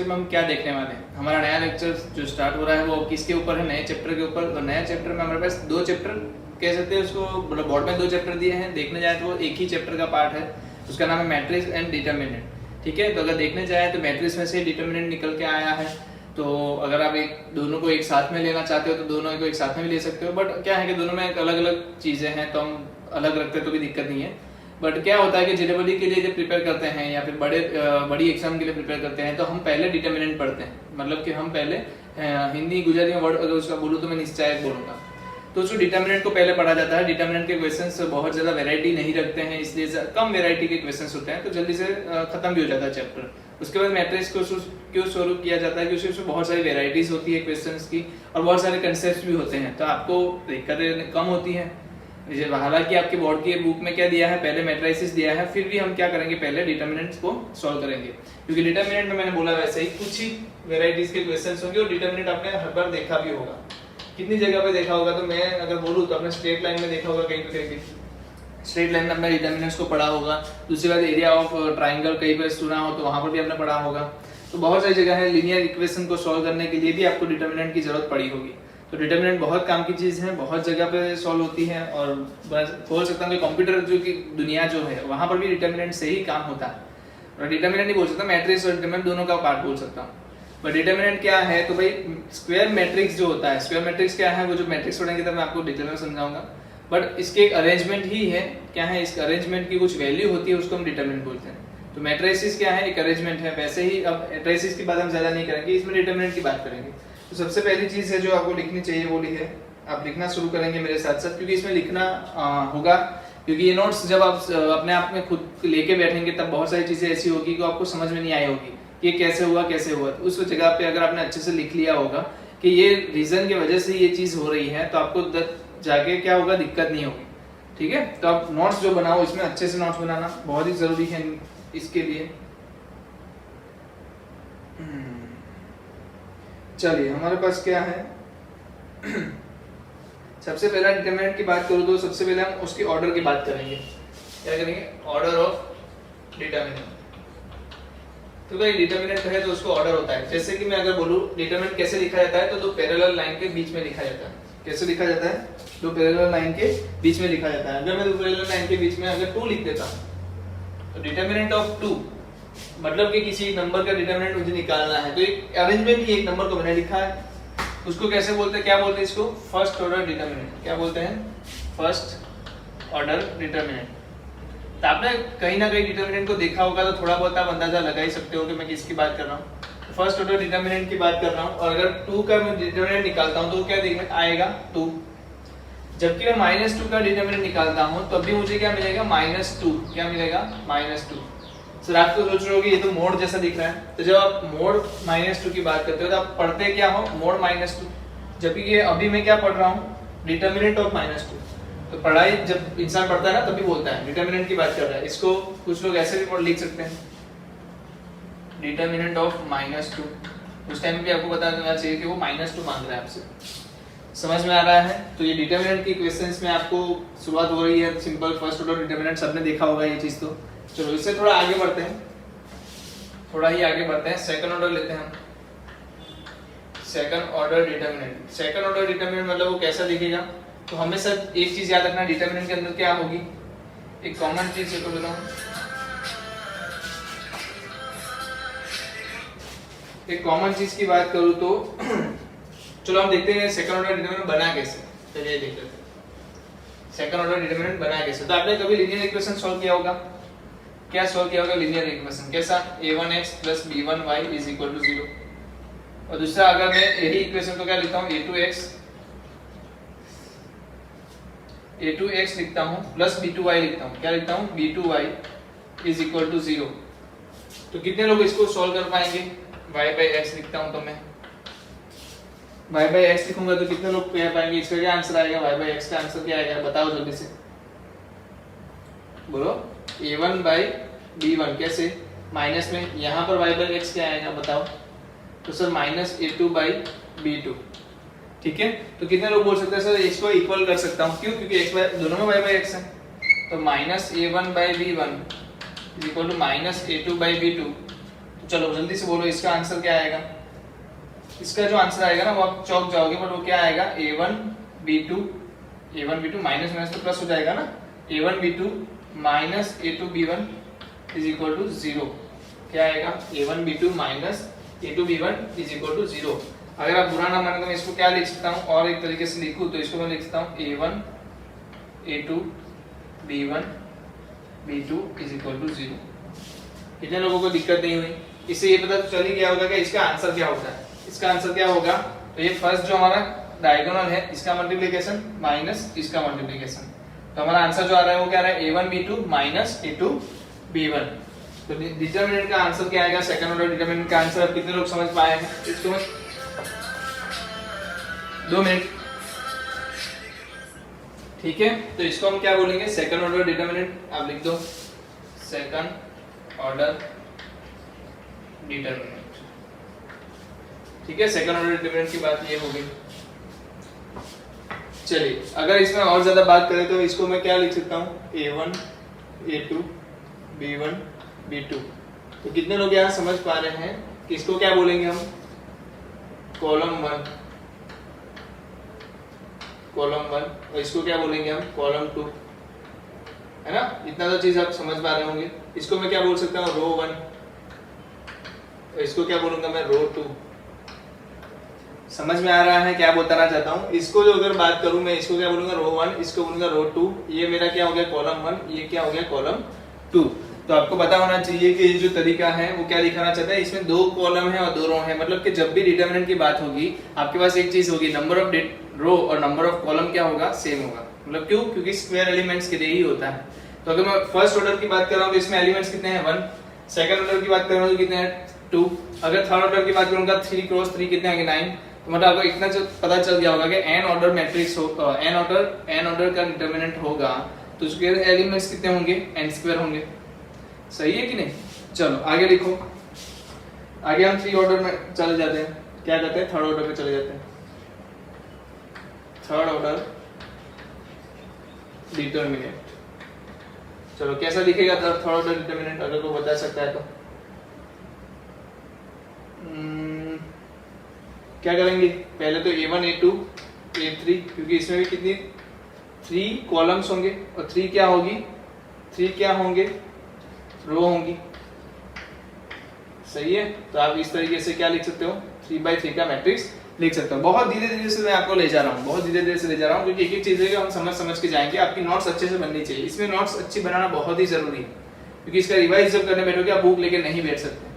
Lecture में हम क्या देखने वाले हैं। हमारा नया लेक्चर जो स्टार्ट हो रहा है वो किसके ऊपर है, नए चैप्टर के ऊपर। और नया चैप्टर में हमारे पास 2 चैप्टर कह सकते हैं उसको, मतलब बोर्ड में 2 चैप्टर दिए हैं, देखने जाए तो वो एक ही चैप्टर का पार्ट है, उसका नाम है मैट्रिक्स एंड डिटर्मिनेंट। ठीक है, तो अगर देखने जाए तो मैट्रिक्स में से डिटर्मिनेंट निकल के आया है, तो अगर आप दोनों को एक साथ में लेना चाहते हो तो दोनों को एक साथ में भी ले सकते हो। बट क्या है कि दोनों में अलग अलग चीज़ें हैं, तो हम अलग रखते हैं तो भी दिक्कत नहीं है। बट क्या होता है कि जेईई के लिए जब प्रिपेयर करते हैं या फिर बड़ी एग्जाम के लिए प्रिपेयर करते हैं तो हम पहले डिटर्मिनेंट पढ़ते हैं। मतलब कि हम पहले हिंदी गुजराती में वर्ड अगर उसका बोलूँ तो मैं निश्चायक बोलूँगा, तो उसको डिटर्मिनेंट को पहले पढ़ा जाता है। डिटर्मिनेंट के क्वेश्चंस बहुत ज़्यादा वैरायटी नहीं रखते हैं, इसलिए कम वैरायटी के क्वेश्चंस होते हैं, तो जल्दी से खत्म भी हो जाता है चैप्टर। उसके बाद मैट्रिक्स को क्यों शुरू किया जाता है, क्योंकि उसमें बहुत सारी वेराइटीज होती है क्वेश्चंस की और बहुत सारे कंसेप्ट भी होते हैं, तो आपको दिक्कतें कम होती हैं। हालांकि आपके बोर्ड की बुक में क्या दिया है, पहले मैट्रिसेस दिया है, फिर भी हम क्या करेंगे, पहले डिटर्मिनेंट्स को सॉल्व करेंगे, क्योंकि डिटर्मिनेंट में मैंने बोला वैसे ही कुछ ही वेराइटीज के क्वेश्चंस होंगे। और डिटर्मिनेंट आपने हर बार देखा भी होगा, कितनी जगह पे देखा होगा, तो मैं अगर बोलूँ तो आपने स्ट्रेट लाइन में देखा होगा, कहीं पे कहीं स्ट्रेट लाइन में आपने डिटर्मिनेंट्स को पढ़ा होगा। दूसरी बात एरिया ऑफ ट्राइंगल कहीं पर सुना हो तो वहां पर भी आपने पढ़ा होगा। तो बहुत सारी जगह है, लीनियर इक्वेशन को सॉल्व करने के लिए भी आपको डिटर्मिनेंट की जरूरत पड़ी होगी। तो डिटर्मिनेंट बहुत काम की चीज है, बहुत जगह पे सॉल्व होती है, और बोल सकता हूँ कि कंप्यूटर जो की दुनिया जो है वहां पर भी डिटर्मिनेंट से ही काम होता है। और डिटर्मिनेंट नहीं बोल सकता, मैट्रिक्स और डिटर्मिनेंट दोनों का पार्ट बोल सकता हूँ। बट डिटर्मिनेंट क्या है, तो भाई स्क्वायर मैट्रिक्स जो होता है, स्क्वायर मैट्रिक्स क्या है, वो जो मैट्रिक्स पढ़ेंगे तब मैं आपको डिटेल में समझाऊंगा। बट इसके एक अरेंजमेंट ही है, क्या है, इस अरेंजमेंट की कुछ वैल्यू होती है, उसको हम डिटर्मिनेंट बोलते हैं। तो मैट्रिसेस क्या है, एक अरेंजमेंट है। वैसे ही अब मैट्रिसेस की बात हम ज्यादा नहीं करेंगे, इसमें डिटर्मिनेंट की बात करेंगे। तो सबसे पहली चीज है जो आपको लिखनी चाहिए वो है, आप लिखना शुरू करेंगे मेरे साथ साथ, क्योंकि इसमें लिखना होगा, क्योंकि ये नोट्स जब आप अपने आप में खुद लेके बैठेंगे तब बहुत सारी चीजें ऐसी होगी कि आपको समझ में नहीं आई होगी ये कैसे हुआ कैसे हुआ। तो उस जगह पे अगर आपने अच्छे से लिख लिया होगा कि ये रीजन की वजह से ये चीज हो रही है, तो आपको जाके क्या होगा, दिक्कत नहीं होगी। ठीक है, तो आप नोट्स जो बनाओ इसमें अच्छे से नोट्स बनाना बहुत ही जरूरी है इसके लिए। चलिए हमारे पास क्या है सबसे पहला डिटरमिनेंट की बात करूं तो सबसे पहले हम उसके ऑर्डर की बात करेंगे। क्या करेंगे, ऑर्डर ऑफ डिटरमिनेंट। तो भाई डिटरमिनेंट है तो उसको ऑर्डर होता है। जैसे कि मैं अगर बोलूं डिटरमिनेंट कैसे लिखा जाता है, तो 2 पैरेलल लाइन के बीच में लिखा जाता है। कैसे लिखा जाता है, 2 पैरेलल लाइन के बीच में लिखा जाता है। अगर मैं 2 पैरेलल लाइन के बीच में अगर 2 लिख देता हूं तो डिटरमिनेंट ऑफ 2 मतलब कि किसी नंबर का डिटरमिनेंट मुझे निकालना है, तो एक अरेंजमेंट ही एक नंबर को मैंने लिखा है, उसको कैसे बोलते हैं, क्या बोलते हैं इसको, फर्स्ट ऑर्डर डिटरमिनेंट। क्या बोलते हैं, फर्स्ट ऑर्डर डिटरमिनेंट। तो आपने कहीं ना कहीं डिटरमिनेंट को देखा होगा, तो थोड़ा बहुत आप अंदाजा लगा ही सकते हो कि मैं किसकी बात कर रहा हूँ। फर्स्ट ऑर्डर डिटरमिनेंट की बात कर रहा हूँ, और अगर 2 का मैं डिटरमिनेंट निकालता हूँ तो क्या देखने आएगा, 2। जबकि मैं -2 का डिटरमिनेंट निकालता हूँ तो अभी मुझे क्या मिलेगा, -2। क्या मिलेगा, -2। सर आप तो सोच रहे हो कि ये तो मोड जैसा दिख रहा है, तो जब आप मोड -2 की बात करते हो तो आप पढ़ते क्या हो, मोड -2। जबकि ये अभी मैं क्या पढ़ रहा हूँ, डिटरमिनेंट ऑफ -2। तो पढ़ाई जब इंसान पढ़ता है ना तभी बोलता है डिटरमिनेंट की बात कर रहा है। इसको कुछ लोग ऐसे भी लिख सकते हैं, डिटरमिनेंट ऑफ -2। उस टाइम भी आपको बता देना चाहिए कि वो -2 मांग रहा है आपसे। समझ में आ रहा है। तो ये डिटरमिनेंट की क्वेश्चंस में आपको शुरुआत हो रही है सिंपल फर्स्ट ऑर्डर डिटरमिनेंट, सबने देखा होगा ये चीज। तो चलो इससे थोड़ा आगे बढ़ते हैं, थोड़ा ही आगे बढ़ते हैं। सेकंड ऑर्डर लेते हैं हम, second order determinant. Second order determinant मतलब वो कैसा दिखेगा, तो हमेशा एक चीज याद रखना, डिटरमिनेंट के अंदर क्या होगी, एक कॉमन चीज को बोला हूं, एक कॉमन चीज की बात करूं तो चलो हम देखते हैं सेकंड ऑर्डर डिटरमिनेंट बना कैसे। चलिए देख लेते हैं सेकंड ऑर्डर डिटरमिनेंट बना कैसे। तो आपने कभी लीनियर इक्वेशन सॉल्व किया होगा, क्या सॉल्व किया होगा लीनियर इक्वेशन, कैसा, a1x + b1y = 0। और दूसरा अगर मैं यही इक्वेशन को क्या लिखता हूं, a2x लिखता हूं प्लस b2y लिखता हूं, क्या लिखता हूं, b2y = 0। तो कितने लोग इसको सॉल्व कर पाएंगे, y/x लिखता हूं तो मैं y/x लिखूंगा तो कितने लोग कह पाएंगे इसका क्या आंसर आएगा, y/x का आंसर क्या आएगा, बताओ जल्दी से बोलो। a1/b1 कैसे, माइनस में यहाँ पर y/x क्या आएगा बताओ, तो सर -a2/b2। ठीक है, तो कितने लोग बोल सकते हैं सर इसको इक्वल कर सकता हूँ, क्यों, क्योंकि x दोनों में y/x है। तो -a1/b1 = -a2/b2। चलो जल्दी से बोलो इसका आंसर क्या आएगा। इसका जो आंसर आएगा ना वो आप चौक जाओगे, बट वो क्या आएगा a1 b2 माइनस माइनस तो प्लस हो जाएगा ना, a1 b2 minus a2 b1 is equal to 0। क्या आएगा a1 b2 minus a2 b1 is equal to 0। अगर आप बुरा ना माने तो मैं इसको क्या लिख सकता हूँ और एक तरीके से लिखूं तो इसको मैं लिख सकता हूँ a1 a2 b1 b2 is equal to 0। कितने लोगों को दिक्कत नहीं हुई? इससे ये पता चल ही गया होगा कि इसका आंसर क्या होता है। इसका आंसर क्या होगा, तो ये फर्स्ट जो हमारा डायगोनल है इसका मल्टीप्लिकेशन माइनस इसका मल्टीप्लिकेशन, तो हमारा आंसर जो आ रहा है वो क्या आ रहा है a1 b2 minus a2 b1। तो डिटरमिनेंट का आंसर क्या आएगा, सेकंड ऑर्डर डिटरमिनेंट का आंसर। अब कितने लोग समझ पाए हैं इसको? 2 मिनट, ठीक है। तो इसको हम क्या बोलेंगे, सेकंड ऑर्डर डिटरमिनेंट। आप लिख दो सेकंड ऑर्डर डिटरमिनेंट, ठीक है। सेकंड ऑर्डर डिटरमिनेंट की बात ये हो गई। चलिए अगर इसमें और ज्यादा बात करें तो इसको मैं क्या लिख सकता हूँ, a1 a2 b1 b2। तो कितने लोग यहाँ समझ पा रहे हैं कि इसको क्या बोलेंगे हम, कॉलम 1 और इसको क्या बोलेंगे हम, कॉलम 2, है ना। इतना तो चीज आप समझ पा रहे होंगे। इसको मैं क्या बोल सकता हूँ, रो 1, और इसको क्या बोलूंगा मैं, रो 2। समझ में आ रहा है क्या बताना चाहता हूँ? इसको जो अगर बात करूं मैं, इसको क्या बोलूंगा, रो 1, इसको बोलूंगा रो 2। ये मेरा क्या हो गया, कॉलम 1, ये क्या हो गया, कॉलम 2। तो आपको पता होना चाहिए कि ये जो तरीका है वो क्या दिखाना चाहता है, इसमें 2 कॉलम है और 2 रो है। मतलब कि जब भी डिटरमिनेंट की बात होगी आपके पास एक चीज होगी, नंबर ऑफ रो और नंबर ऑफ कॉलम क्या होगा, सेम होगा। मतलब क्यों, क्योंकि स्क्वायर एलिमेंट्स के लिए ही होता है। तो अगर मैं फर्स्ट ऑर्डर की बात कर रहा हूँ तो इसमें एलिमेंट्स कितने हैं, 1। सेकंड ऑर्डर की बात कर रहा हूँ तो कितने हैं, 2। अगर थर्ड ऑर्डर की बात करूंगा 3 क्रॉस 3 कितने आएंगे, 9। तो मतलब आपको इतना पता चल गया होगा कि n ऑर्डर मैट्रिक्स हो, n ऑर्डर का डिटरमिनेंट होगा तो उसके एलिमेंट्स कितने होंगे, n² होंगे। सही है कि नहीं? चलो आगे लिखो। आगे हम 3 ऑर्डर में चले जाते हैं। क्या कहते हैं, थर्ड ऑर्डर में चले जाते हैं। Third order determinant. चलो कैसा दिखेगा थर्ड ऑर्डर डिटरमिनेंट, अगर कोई बता सकता है तो। क्या करेंगे, पहले तो a1 a2 a3, क्योंकि इसमें भी कितनी 3 कॉलम्स होंगे और 3 क्या होगी, 3 क्या होंगे, रो होंगी। सही है। तो आप इस तरीके से क्या लिख सकते हो, 3x3 का मैट्रिक्स लिख सकते हो। बहुत धीरे धीरे से मैं आपको ले जा रहा हूँ, बहुत धीरे धीरे से ले जा रहा हूँ, क्योंकि एक एक चीजें हम समझ समझ के जाएंगे। आपकी नोट्स अच्छे से बननी चाहिए। इसमें नोट्स अच्छी बनाना बहुत ही जरूरी है, क्योंकि इसका रिवाइज जब करने बैठोगे आप बुक लेके नहीं बैठ सकते,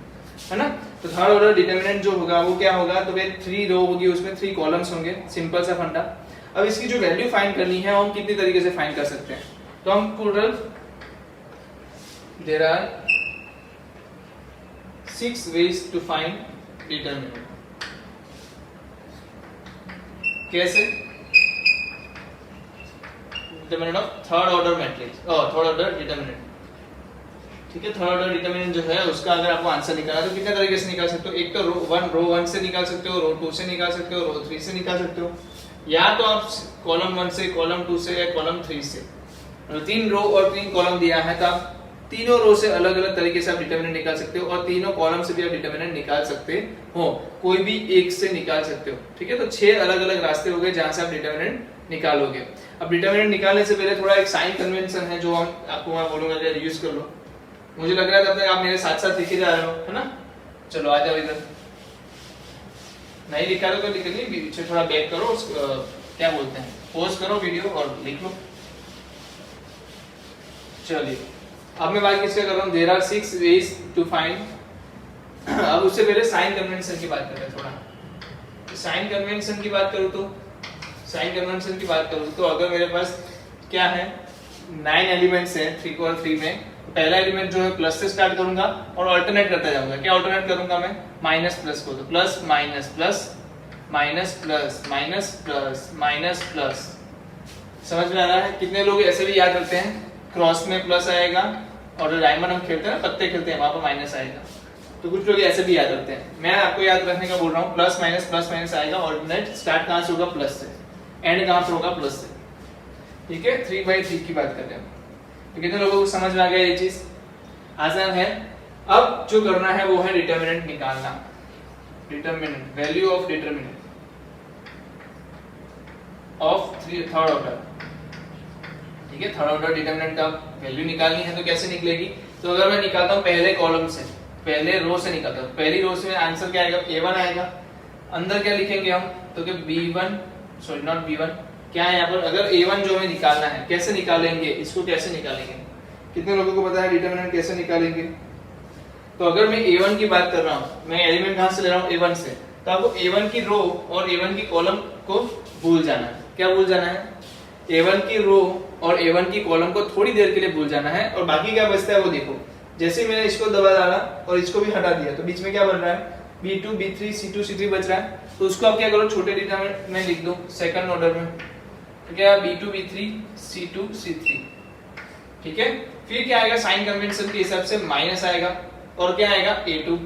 है ना। तो थर्ड ऑर्डर डिटरमिनेंट जो होगा वो क्या होगा, तो भाई 3 रो होगी, उसमें 3 कॉलम्स होंगे। सिंपल सा फंडा। अब इसकी जो वैल्यू फाइंड करनी है हम कितनी तरीके से फाइंड कर सकते हैं, तो हम total there are 6 ways to find determinant। कैसे, determinant of third order matrix और थर्ड ऑर्डर डिटरमिनेंट, ठीक है। थर्ड ऑर्डर डिटरमिनेंट जो है उसका अगर आपको आंसर निकालना है तो कितने तरीके से निकाल सकते हो। एक तो रो 1 से निकाल सकते हो, रो 2 से निकाल सकते हो, रो 3 से निकाल सकते हो, या तो आप कॉलम 1 से, कॉलम 2 से या कॉलम 3 से। 3 रो और 3 कॉलम दिया है तो आप तीनों रो से अलग अलग तरीके से आप डिटरमिनेंट निकाल सकते हो, और तीनों कॉलम से भी आप डिटरमिनेंट निकाल सकते हो। कोई भी एक से निकाल सकते हो, ठीक है। तो 6 अलग अलग रास्ते हो गए जहां से आप डिटरमिनेंट निकालोगे। अब डिटरमिनेंट निकालने से पहले थोड़ा एक साइन कन्वेंशन है जो आपको मैं बोलूंगा कि यूज कर लो। मुझे लग रहा है तब तक आप मेरे साथ साथ लिखे जा रहे हो, है ना। चलो आ जाओ इधर। नहीं लिखा तो लिख ली, पीछे थोड़ा बैक करो, क्या बोलते हैं, पॉज करो वीडियो और लिख लो। चलिए अब मैं बात किसका कर रहा हूँ, there are 6 ways to find। अब उससे पहले साइन कन्वेंशन की बात करें थोड़ा। साइन कन्वेंशन की बात करूँ तो अगर मेरे पास क्या है, 9 एलिमेंट्स हैं 3 और 3 में, पहला एलिमेंट जो है प्लस से स्टार्ट करूंगा और अल्टरनेट करता जाऊंगा। क्या अल्टरनेट करूंगा मैं, माइनस प्लस को, तो plus minus plus minus plus minus plus minus plus. समझ में आ रहा है? कितने लोग ऐसे भी याद रखते हैं, क्रॉस में प्लस आएगा और डायमंड हम खेलते हैं, पत्ते खेलते हैं, वहां पर माइनस आएगा। तो कुछ लोग ऐसे भी याद रखते हैं। मैं आपको याद रखने का बोल रहा हूँ, प्लस माइनस आएगा। ऑल्टरनेट स्टार्ट कहां से होगा, प्लस से, एंड कहां से होगा, प्लस से, ठीक है। 3/3 की बात करते हैं। तो कितने लोगों को समझ में आ गया ये चीज? आसान है। अब जो करना है वो है डिटर्मिनेंट निकालना, determinant value of determinant of third order. ठीक है, थर्ड ऑर्डर डिटर्मिनेंट का वैल्यू निकालनी है तो कैसे निकलेगी? तो अगर मैं निकालता हूं पहले कॉलम से, पहले रो से निकालता हूं, पहली रो से आंसर क्या आएगा? a1 आएगा। अंदर क्या लिखेंगे हम? तो कि b1 सॉरी नॉट b1 क्या है यहाँ पर? अगर a1 जो हमें निकालना है, कैसे निकालेंगे इसको? कैसे निकालेंगे? कितने लोगों को पता है डिटर्मिनेंट कैसे निकालेंगे? तो अगर मैं a1 की बात कर रहा हूँ, मैं एलिमेंट कहाँ से ले रहा हूँ? a1 से, तो आपको a1 की रो और a1 की कॉलम को भूल जाना है। क्या भूल जाना है? a1 की रो और a1 की कॉलम को थोड़ी देर के लिए भूल जाना है, और बाकी क्या बचता है वो देखो। जैसे ही मैंने इसको दबा डाला और इसको भी हटा दिया तो बीच में क्या बन रहा है? b2 b3 c2 c3 बच रहा है। तो उसको आप क्या करो? छोटे डिटरमिनेंट में लिख दो, सेकंड ऑर्डर में। तो क्या b2 b3 c2 c3। ठीक है, फिर क्या आएगा? साइन कन्वेंशन के हिसाब से माइनस आएगा, और क्या आएगा? a2।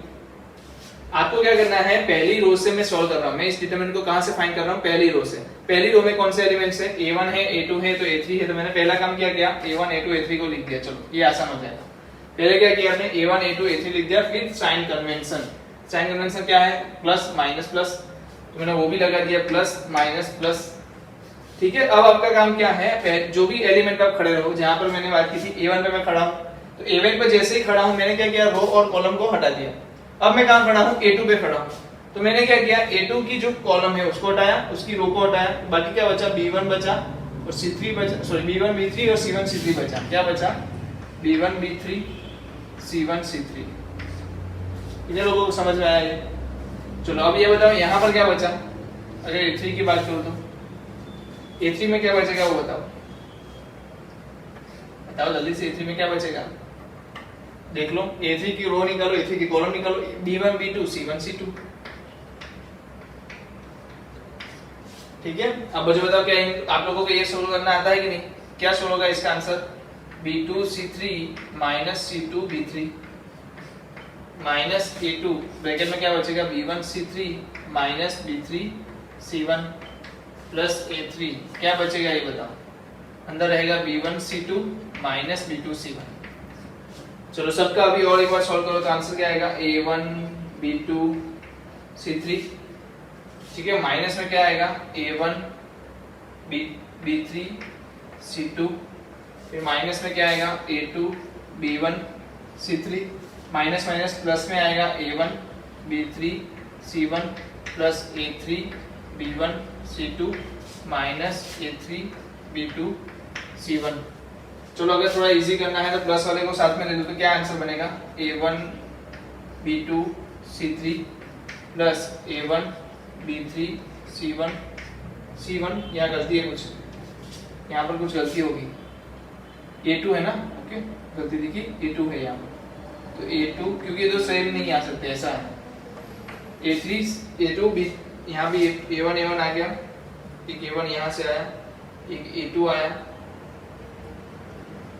आपको क्या करना है? पहली रो से मैं सॉल्व कर रहा हूं, मैं इस डिटरमिनेंट को कहां से फाइंड कर रहा हूं? पहली रो से। पहली रो में कौन से एलिमेंट्स है? a1 है, a2 है, तो a3 है। तो मैंने पहला काम क्या किया? a1 a2 a3 को लिख दिया। चलो ये आसान हो जाएगा। पहले क्या किया हमने? a1 a2 a3 लिख दिया। फिर साइन कन्वेंशन, साइन कन्वेंशन क्या है? प्लस माइनस प्लस, तो मैंने वो भी लगा दिया, प्लस माइनस प्लस। ठीक है, अब आपका काम क्या है? जो भी एलिमेंट आप खड़े रहो, जहां पर मैंने बात की थी a1 पे मैं खड़ा हूं, तो a1 पे जैसे ही खड़ा हूं मैंने क्या किया? रो और कॉलम को हटा दिया। अब मैं कहां खड़ा हूं? a2 पे खड़ा हूं, तो मैंने क्या किया? a2 की जो कॉलम है उसको हटाया, उसकी रो को हटाया, बाकी क्या बचा? b1 बचा और c3 बचा, सॉरी b1 b3 और c1 c3 बचा। क्या बचा? b1 b3 c1 c3। इतने लोगों को समझ में आया ये? चलो अब ये बताओ यहाँ पर क्या बचा? अगर a3 की बात करो तो a3 में क्या बचेगा वो बताओ, बताओ जल्दी से। a3 में क्या बचेगा? देख लो, a3 की रो निकालो, a3 की कॉलम निकालो, b1 b2 c1 c2। ठीक है, अब मुझे बताओ क्या आप लोगों को ये सोल्व करना आता है कि नहीं? क्या सोल्व होगा इसका answer? b2 c3 minus c2 b3 minus a2, bracket में क्या बचेगा? b1 c3 minus b3 c1 plus a3। क्या बचेगा ये बताओ? अंदर रहेगा b1 c2 minus b2 c1। चलो सबका अभी और एक बार सॉल्व करो तो आंसर क्या आएगा? a1 b2 c3। ठीक है, माइनस में क्या आएगा? a1 b3 c2, फिर माइनस में क्या आएगा? a2 b1 c3, minus minus plus में आएगा a1 b3 c1 plus a3 b1 c2 minus a3 b2 c1। चलो अगर थोड़ा इजी करना है तो प्लस वाले को साथ में ले दो, तो क्या आंसर बनेगा? a1 b2 c3 plus a1 b3 c1 c1। यहाँ गलती है कुछ, यहाँ पर कुछ गलती होगी। a2 है ना? ओके, गलती दिखी, a2 है यहाँ पर, तो a2 क्योंकि ये तो सेम नहीं आ सकते, ऐसा है। a3 a2 b, यहाँ भी a1 a1 आ गया, एक a1 यहाँ से आया, एक a2 आया,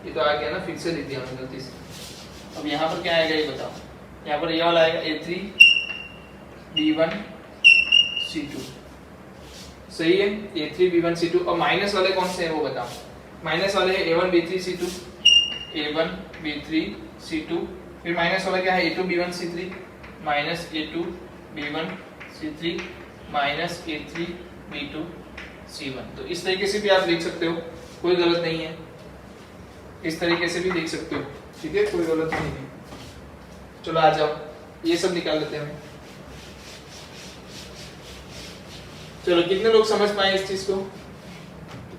ये तो आ गया ना, फिर से लिख दिया मैंने गलती से। अब यहाँ पर क्या आएगा ये बताओ? यहाँ पर ये वाला आएगा a3 b1 c2। सही है, a3 b1 c2। और माइनस वाले कौन से हैं वो बताओ? माइनस वाले है a1 b3 c2, a1 b3 c2, फिर माइनस वाला क्या है? a2 b1 c3 minus a2 b1 c3 minus a3 b2 c1। तो इस तरीके से भी आप लिख सकते हो, कोई गलत नहीं है। इस तरीके से भी लिख सकते हो, ठीक है, कोई गलत नहीं है। चलो आ जाओ, ये सब निकाल लेते हैं। चलो कितने लोग समझ पाए इस चीज को?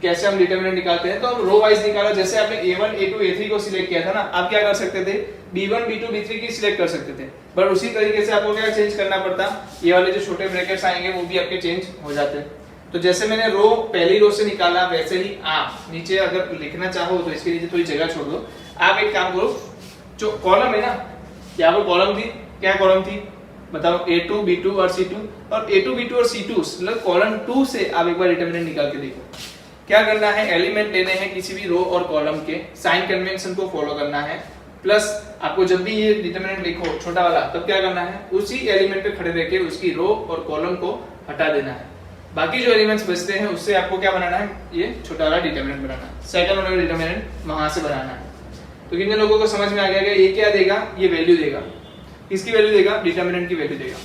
कैसे हम डिटरमिनेंट निकालते हैं? तो हम रो वाइज निकाला। जैसे आपने a1 a2 a3 को सिलेक्ट किया था ना, आप क्या कर सकते थे? b1 b2 b3 की सिलेक्ट कर सकते थे, पर उसी तरीके से आपको क्या चेंज करना पड़ता? ये वाले जो छोटे ब्रैकेट्स आएंगे वो भी आपके चेंज हो जाते। तो जैसे मैंने रो पहली रो से निकाला, वैसे ही आप नीचे अगर लिखना चाहो तो इसके नीचे थोड़ी जगह छोड़ दो। आप एक काम करो, जो कॉलम है ना, यहाँ पर कॉलम थी, क्या कॉलम थी बताओ? a2 b2 और c2, और a2 b2 और c2 मतलब कॉलम 2 से आप एक बार डिटरमिनेंट निकाल के देखो। क्या करना है? एलिमेंट लेने हैं किसी भी रो और कॉलम के, साइन कन्वेंशन को फॉलो करना है, प्लस आपको जब भी ये डिटरमिनेंट लिखो छोटा वाला, तब क्या करना है? उसी एलिमेंट पे खड़े रहकर उसकी रो और कॉलम को हटा देना है। बाकी जो एलिमेंट्स बचते हैं उससे आपको क्या बनाना है? ये छोटा वाला डिटरमिनेंट बनाना है, सेकंड ऑर्डर डिटरमिनेंट वहां से बनाना है। तो कितने लोगों को समझ में आ गया ये क्या देगा, ये वैल्यू देगा, किसकी वैल्यू देगा, डिटरमिनेंट की वैल्यू देगा।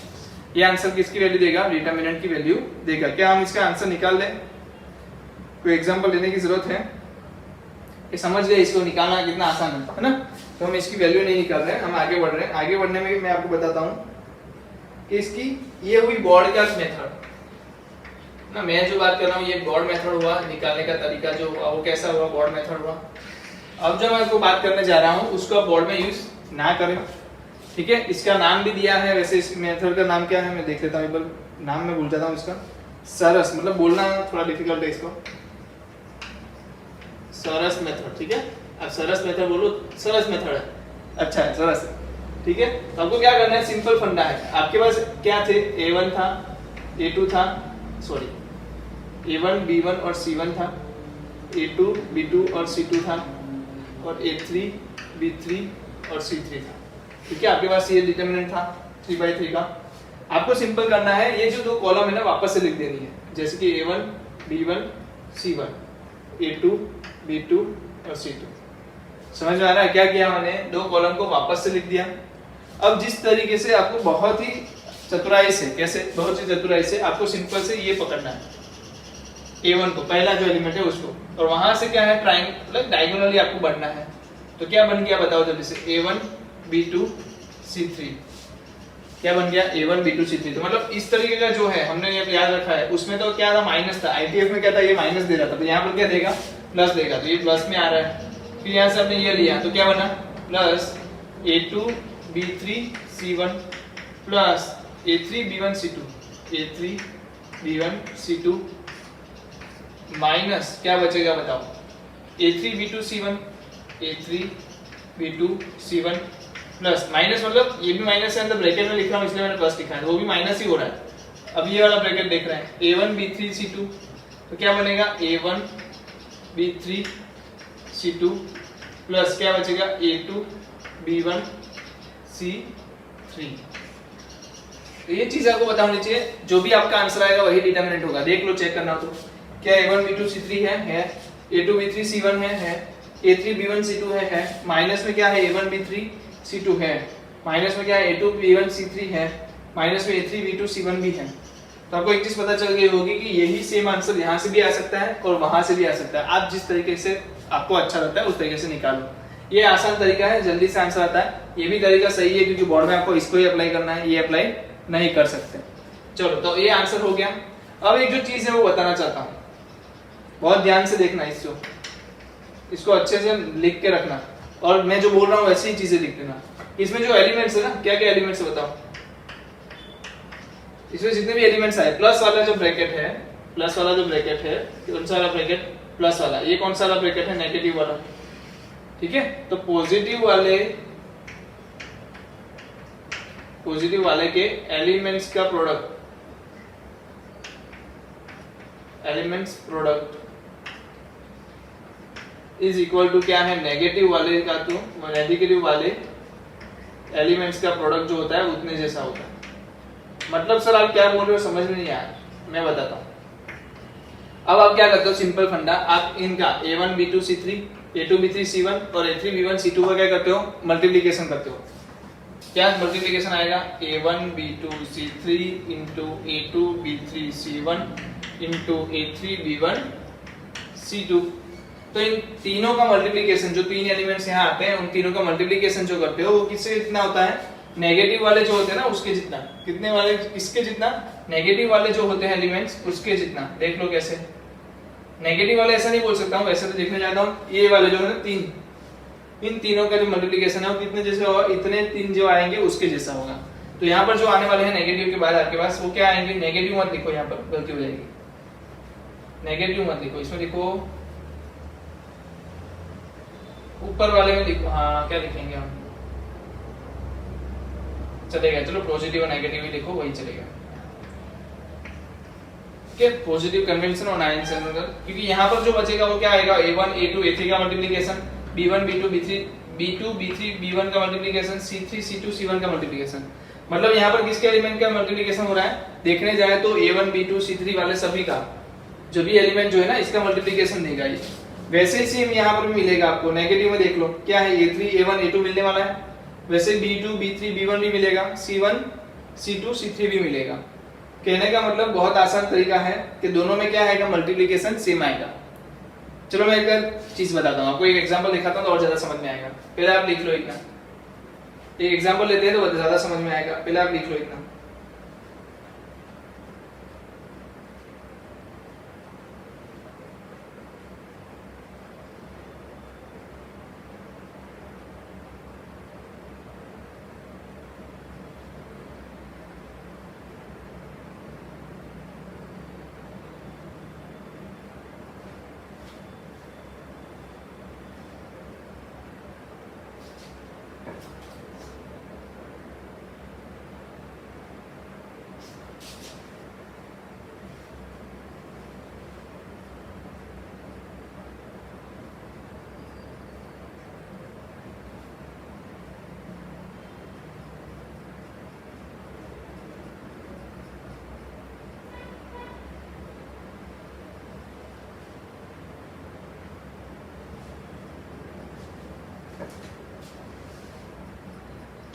ये आंसर किसकी वैल्यू देगा, डिटरमिनेंट की वैल्यू देगा। क्या हम इसका आंसर निकाल लें, कोई एग्जांपल लेने की जरूरत है, ये समझ गए इसको निकालना कितना आसान है ना। तो हम इसकी वैल्यू नहीं निकाल रहे हैं, हम आगे बढ़ रहे हैं। आगे बढ़ने में मैं आपको बताता हूँ कि इसकी ये हुई ब्रॉडकास्ट मेथड ना, मैं जो बात कर रहा हूँ ये ब्रॉड मेथड हुआ, निकालने का तरीका जो हुआ वो कैसा हुआ, ब्रॉड मेथड हुआ। अब जो मैं आपको बात करने जा रहा हूँ उसको आप बोर्ड में यूज ना करें, ठीक है। इसका नाम भी दिया है, वैसे इस मेथड का नाम क्या है मैं देख लेता हूँ एक बार, नाम मैं भूल जाता हूँ इसका। सरस, मतलब बोलना थोड़ा डिफिकल्ट है इसको, सरस मेथड, ठीक है। अब सरस मेथड बोलो, सरस मेथड है, अच्छा है, सरस है, ठीक है। तो आपको क्या करना है, सिंपल फंडा है। आपके पास क्या थे, A1 था, A2 था, सॉरी A1 B1 और C1 था, A2 B2 और C2 था, और A3 B3 और C3 था, ठीक है। आपके पास ये डिटरमिनेंट था 3/3 का। आपको सिंपल करना है, ये जो दो कॉलम है ना वापस से लिख देनी है, जैसे कि A1 B1 C1 A2 B2 और C2। समझ में आ रहा है क्या किया मैंने, दो कॉलम को वापस से लिख दिया। अब जिस तरीके से आपको बहुत ही चतुराई से, कैसे, बहुत ही चतुराई से आपको सिंपल से ये पकड़ना है A1 को, पहला जो एलिमेंट है उसको, और वहां से क्या है ट्रायंगल डायगोनली आपको बढ़ना है। तो क्या बन गया बताओ जल्दी से, A1 B2 C3 क्या बन गया, A1 B2 C3। तो मतलब इस तरीके का जो है हमने ये याद रखा है। उसमें तो क्या था, माइनस था, ITF में क्या था, ये माइनस दे रहा था, तो यहाँ पर क्या देगा, प्लस देगा, तो ये प्लस में आ रहा है। फिर यहाँ से हमने ये लिया तो क्या बना, plus A2 B3 C1 plus A3 B1 C2 A3 B1 C2 minus क्या बचेगा बताओ, A3 B2 C1 A3 B2 C1 plus, minus मतलब ये भी माइनस है, अंदर ब्रैकेट में लिख रहा हूँ इसलिए मैंने प्लस लिखा है, वो भी माइनस ही हो रहा है। अब ये वाला ब्रैकेट देख रहे हैं, A1 B3 C2, तो क्या बनेगा A1 B3 C2 प्लस क्या बचेगा A2 B1 C3। तो ये चीज आपको पता होनी चाहिए, जो भी आपका आंसर आएगा वही डिटरमिनेंट होगा। देख लो, चेक करना तो क्या A1 B2 C3 है, A2 B3 C1 है, A3 B1 C2 है, माइनस में क्या है A1 B3 C2 है, माइनस में क्या है A2 B1 C3 है, माइनस में A3 B2 C1 भी है। तो आपको एक चीज पता चल गई होगी कि यही सेम आंसर यहाँ से भी आ सकता है और वहां से भी आ सकता है। आप जिस तरीके से आपको अच्छा लगता है उस तरीके से निकालो, ये आसान तरीका है, जल्दी से आंसर आता है। ये भी तरीका सही है क्योंकि बोर्ड में आपको इसको ही अप्लाई करना है, ये अप्लाई नहीं कर सकते। चलो, तो ये आंसर हो गया। अब एक जो चीज है वो बताना चाहता हूँ, बहुत ध्यान से देखना, इसको अच्छे से लिख के रखना, और मैं जो बोल रहा हूँ वैसी ही चीजें लिख देना। इसमें जो एलिमेंट्स है ना, क्या क्या एलिमेंट्स है बताओ, इसमें जितने भी एलिमेंट्स आए, प्लस वाला जो ब्रैकेट है, प्लस वाला जो ब्रैकेट है, कौन सा वाला ब्रैकेट, प्लस वाला, ये कौन सा वाला ब्रैकेट है, नेगेटिव वाला, ठीक है। तो पॉजिटिव वाले के एलिमेंट्स का product, elements product is equal to क्या है, नेगेटिव वाले का, तो नेगेटिव वाले एलिमेंट्स का प्रोडक्ट जो होता है उतने जैसा होता है। मतलब सर आप क्या बोल रहे हो, समझ में नहीं आया, मैं बताता हूँ। अब आप क्या करते हो, सिंपल फंडा, आप इनका A1 B2 C3 A2 B3 C1 और A3 B1 C2 का क्या करते हो, मल्टीप्लिकेशन करते हो। क्या मल्टीप्लिकेशन आएगा, A1 B2 C3 into A2 B3 C1 into A3 B1 C2। तो इन तीनों का मल्टीप्लिकेशन, जो तीन एलिमेंट्स यहाँ आते हैं उन तीनों का मल्टीप्लिकेशन जो करते हो वो किससे कितना होता है, नेगेटिव वाले जो होते हैं ना उसके जितना। कितने वाले, किसके जितना, नेगेटिव वाले जो होते हैं एलिमेंट्स उसके जितना। देख लो कैसे, नेगेटिव वाले ऐसा नहीं बोल सकता हूँ, वैसे तो देखने जाता हूँ, ये वाले जो है ना तीन, इन तीनों का जो मल्टीप्लिकेशन है वो कितने जैसे होगा, इतने तीन जो आएंगे उसके जैसा होगा। तो यहाँ पर जो आने वाले हैं नेगेटिव के बाद आपके पास वो क्या आएंगे, नेगेटिव मत लिखो, यहाँ पर गलती हो जाएगी, नेगेटिव मत लिखो, इसमें लिखो ऊपर वाले में लिखो, हाँ क्या लिखेंगे हम, चलेगा, चलो पॉजिटिव और नेगेटिव ही लिखो, वही चलेगा। के पॉजिटिव कन्वेंशन और आंसर, क्योंकि यहाँ पर जो बचेगा वो क्या आएगा, A1 A2 A3 का multiplication, B1 B2 B3 B2 B3 B1 का मल्टीप्लिकेशन, C3 C2 C1 का मल्टीप्लिकेशन। मतलब यहाँ पर किसके एलिमेंट का मल्टीप्लिकेशन हो रहा है, देखने जाए तो A1 B2 C3 वाले सभी का जो भी एलिमेंट जो है ना इसका मल्टीप्लिकेशन देगा ये। वैसे ही सेम यहाँ पर भी मिलेगा आपको, नेगेटिव में देख लो क्या है, A3 A1 A2 मिलने वाला है, वैसे B2 B3 B1 भी मिलेगा, C1 C2 C3 भी मिलेगा। कहने का मतलब बहुत आसान तरीका है कि दोनों में क्या आएगा, मल्टीप्लिकेशन सेम आएगा। चलो मैं एक चीज बताता हूँ आपको, एक एग्जांपल दिखाता हूँ तो और ज्यादा समझ में आएगा। पहले आप लिख लो इतना, एक एग्जांपल लेते हैं तो ज्यादा समझ में आएगा। पहले आप लिख लो इतना,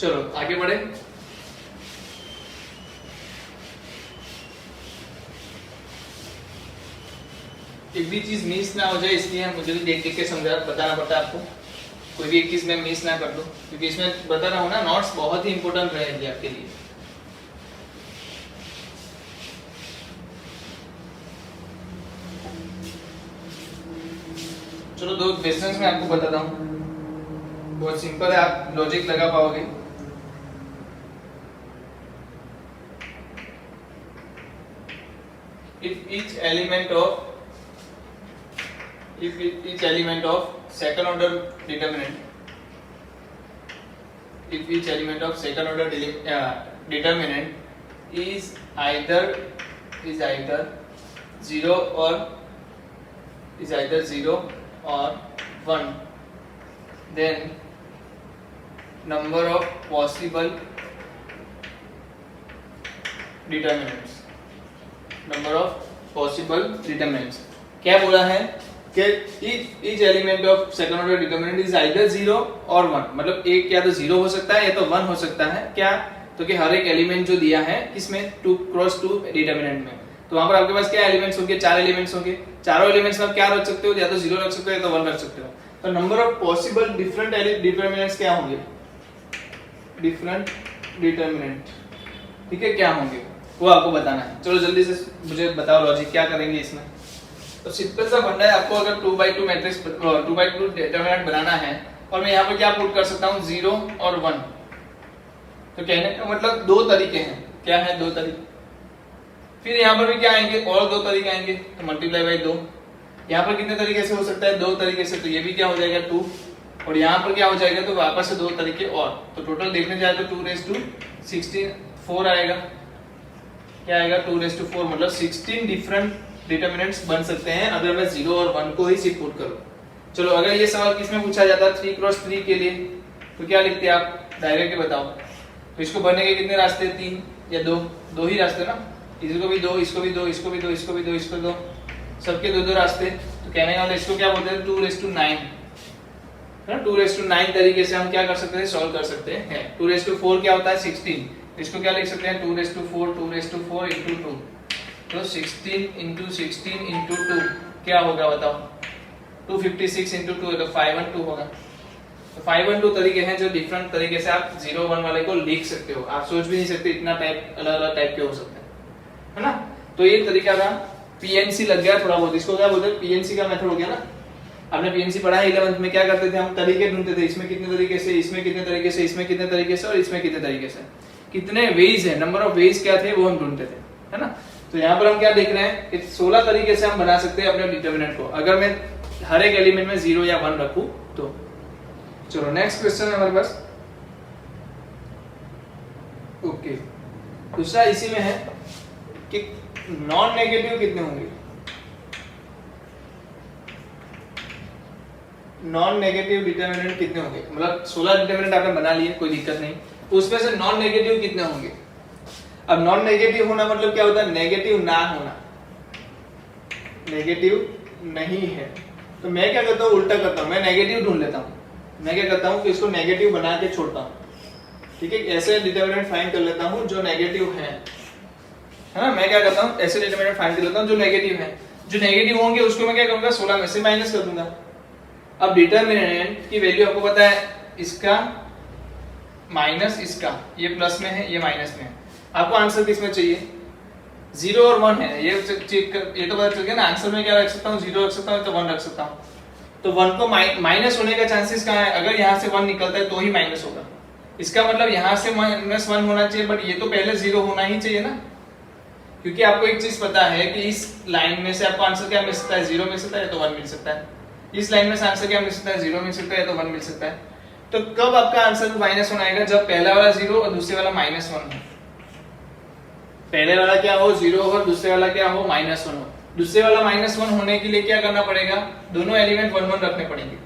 चलो आगे बढ़े। एक भी चीज मिस ना हो जाए इसलिए मुझे भी देख देख के समझा बताना पड़ता है आपको, कोई भी एक चीज मैं मिस ना कर दूं, क्योंकि इसमें बता रहा हूँ ना, नोट्स बहुत ही इंपॉर्टेंट रहेगी आपके लिए। चलो दो क्वेश्चंस में आपको बताता हूँ, बहुत सिंपल है, आप लॉजिक लगा पाओगे। If each element of second order determinant, determinant is either 0 or 1, then number of possible determinants, क्या बोला है कि each element of second order determinant is either 0 or 1, मतलब एक या तो 0 हो सकता है या तो 1 हो सकता है। क्या, तो कि हर एक एलिमेंट जो दिया है किसमें, 2x2 डिटरमिनेंट में, तो वहां पर आपके पास क्या एलिमेंट्स होंगे, 4 एलिमेंट्स होंगे। चारों एलिमेंट्स में आप क्या रख सकते हो, या तो 0 रख सकते हो या तो 1 रख सकते हो। तो number of possible different determinants क्या होंगे, डिफरेंट डिटरमिनेंट, ठीक है, क्या होंगे वो आपको बताना है। चलो जल्दी से मुझे बताओ लॉजिक क्या करेंगे इसमें। तो सिंपल सा बनना है आपको, अगर 2x2 मैट्रिक्स 2x2 डिटरमिनेंट बनाना है और मैं यहाँ पर क्या पुट कर सकता हूँ, 0 और 1। तो कहने का मतलब दो तरीके हैं, क्या है, दो तरीके। फिर यहाँ पर भी क्या आएंगे, और दो तरीके आएंगे, तो मल्टीप्लाई बाई 2। यहाँ पर कितने तरीके से हो सकता है, दो तरीके से, तो ये भी क्या हो जाएगा 2, और यहाँ पर क्या हो जाएगा, तो वापस से दो तरीके और, तो टोटल देखने जाए तो 216 4 आएगा, क्या आएगा, 2/4, मतलब 16 डिफरेंट डिटरमिनेंट्स बन सकते हैं अगर मैं 0 और 1 को ही सिर्फ पुट करूं। चलो अगर ये सवाल किसमें पूछा जाता है, 3x3 के लिए, तो क्या लिखते हैं आप, डायरेक्ट बताओ। तो इसको बनने के कितने रास्ते, 3 या 2 ही रास्ते ना, इसको भी 2, इसको भी 2, इसको भी 2, इसको भी 2, इसको 2, सबके 2 रास्ते। तो कहने का मतलब इसको क्या बोलते हैं, 2/9 है ना, 2/9 तरीके से हम क्या कर सकते हैं, सॉल्व कर सकते हैं। 2/4 क्या होता है, 16, इसको क्या लिख सकते हैं, 2/4 into 2, तो 16 into 16 into 2 क्या होगा बताओ, 256 into 2 है, तो 512 होगा। तो 512 तरीके हैं जो डिफरेंट तरीके से आप 0 1 वाले को लिख सकते हो। आप सोच भी नहीं सकते इतना टाइप, अलग अलग टाइप के हो सकते हैं, है ना। तो ये तरीका था, पीएनसी लग गया थोड़ा बहुत, इसको क्या बोलते हैं, पीएनसी का मेथड हो गया ना। आपने पीएनसी पढ़ा है 11th में, क्या करते थे हम, तरीके ढूंढते थे, इसमें कितने तरीके से, इसमें कितने तरीके से, इसमें कितने तरीके से और इसमें कितने तरीके से, कितने वेज है, नंबर ऑफ वेज क्या थे वो हम ढूंढते थे, है ना। तो यहाँ पर हम क्या देख रहे हैं कि 16 तरीके से हम बना सकते हैं अपने डिटरमिनेंट को, अगर मैं हर एक एलिमेंट में 0 या 1 रखूं तो। चलो नेक्स्ट क्वेश्चन है हमारे पास, ओके। दूसरा इसी में है कि नॉन नेगेटिव कितने होंगे, नॉन नेगेटिव डिटरमिनेंट कितने होंगे, मतलब 16 डिटरमिनेंट आपने बना लिए, कोई दिक्कत नहीं, उसमें से नॉन नेगेटिव कितने होंगे। अब नॉन नेगेटिव होना मतलब क्या होता है, नेगेटिव ना होना, नेगेटिव नहीं है, तो मैं क्या करता हूँ, उल्टा करता हूँ, मैं नेगेटिव ढूंढ लेता हूँ। मैं क्या करता हूँ कि इसको नेगेटिव बना के छोड़ता हूँ, ठीक है। ऐसे डिटरमिनेंट फाइंड कर लेता हूँ जो नेगेटिव है ना। मैं क्या करता हूँ, ऐसे डिटरमिनेंट फाइंड कर लेता हूँ जो नेगेटिव है। जो नेगेटिव होंगे उसको मैं क्या करूंगा, 16 में से माइनस कर दूंगा। अब डिटरमिनेंट की वैल्यू आपको पता है, इसका माइनस इसका, ये प्लस में है ये माइनस में है। आपको आंसर किसमें चाहिए, 0 और 1 है, ये चेक कर, ये तो पता चल गया ना। आंसर में क्या रख सकता हूँ, 0 रख सकता हूँ तो 1 रख सकता हूँ। तो 1 को माइनस होने का चांसेस कहाँ है, अगर यहाँ से 1 निकलता है तो ही माइनस होगा। इसका मतलब यहाँ से -1 होना चाहिए, बट ये तो पहले 0 होना ही चाहिए ना, क्योंकि आपको एक चीज पता है कि इस लाइन में से आपको आंसर क्या मिल सकता है, 0 मिल सकता है तो 1 मिल सकता है। इस लाइन में से आंसर क्या मिल सकता है, 0 मिल सकता है तो 1 मिल सकता है। तो कब आपका आंसर माइनस 1 आएगा, जब पहला वाला 0 और दूसरे वाला -1 हो। पहले वाला क्या हो, 0 और दूसरे वाला क्या हो, -1 हो। दूसरे वाला -1 होने के लिए क्या करना पड़ेगा, दोनों एलिमेंट 1 1 रखने पड़ेंगे।